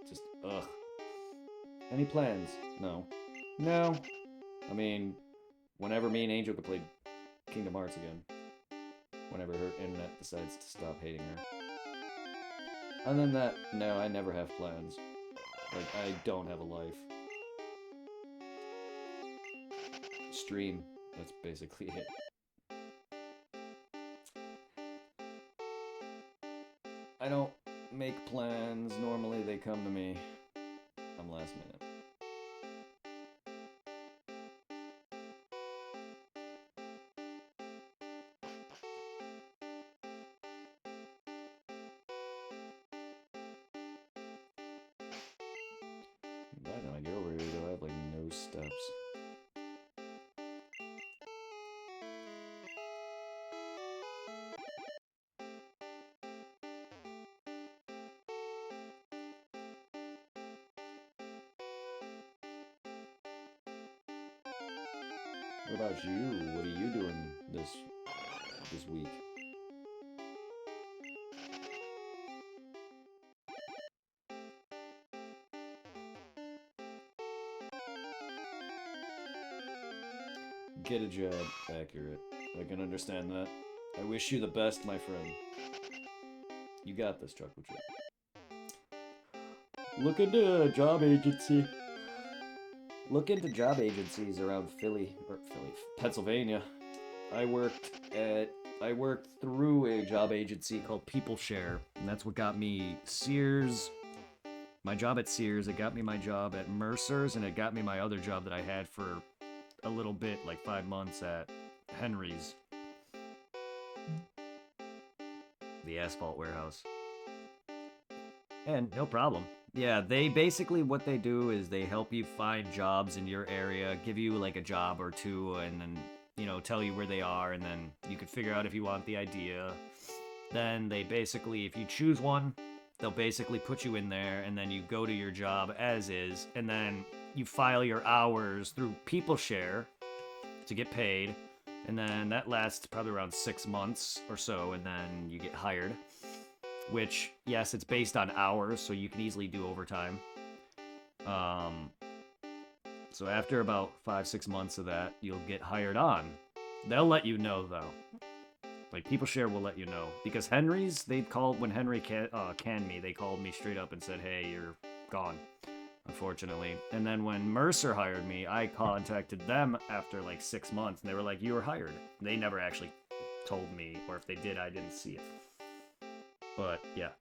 just ugh. Any plans? No. No. I mean, whenever me and Angel could play Kingdom Hearts again. Whenever her internet decides to stop hating her. Other than that, no, I never have plans. Like, I don't have a life. Stream. That's basically it. I don't make plans. Normally they come to me. I'm last minute. By the time I get over here, though, I have like no steps. What about you? What are you doing this week? Get a job. Accurate. I can understand that. I wish you the best, my friend. You got this, Chuckle Chip. Look into a job agency. Look into job agencies around Pennsylvania. I worked through a job agency called PeopleShare, and that's what got me Sears. My job at Sears, it got me my job at Mercer's, and it got me my other job that I had for a little bit, like 5 months at Henry's. The asphalt warehouse. And no problem. Yeah, they basically, what they do is they help you find jobs in your area, give you like a job or two, and then, you know, tell you where they are, and then you can figure out if you want the idea. Then they basically, if you choose one, they'll basically put you in there, and then you go to your job as is, and then you file your hours through PeopleShare to get paid, and then that lasts probably around 6 months or so, and then you get hired. Which, yes, it's based on hours, so you can easily do overtime. So after about 5-6 months of that, you'll get hired on. They'll let you know, though. Like, PeopleShare will let you know. Because Henry's, when Henry canned me, they called me straight up and said, hey, you're gone, unfortunately. And then when Mercer hired me, I contacted them after like 6 months, and they were like, you were hired. They never actually told me, or if they did, I didn't see it. But, yeah.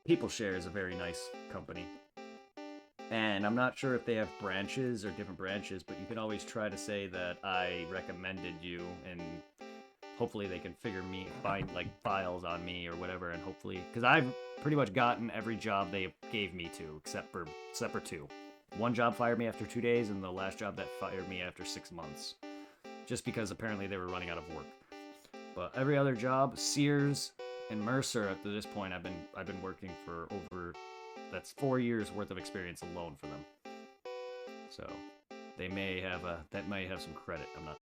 PeopleShare is a very nice company. And I'm not sure if they have branches or different branches, but you can always try to say that I recommended you, and hopefully they can find like files on me or whatever, and hopefully, because I've pretty much gotten every job they gave me to, except for 2. One job fired me after 2 days, and the last job that fired me after 6 months. Just because apparently they were running out of work. But every other job, Sears and Mercer, up to this point, I've been working for over, that's 4 years worth of experience alone for them. So they may have that might have some credit. I'm not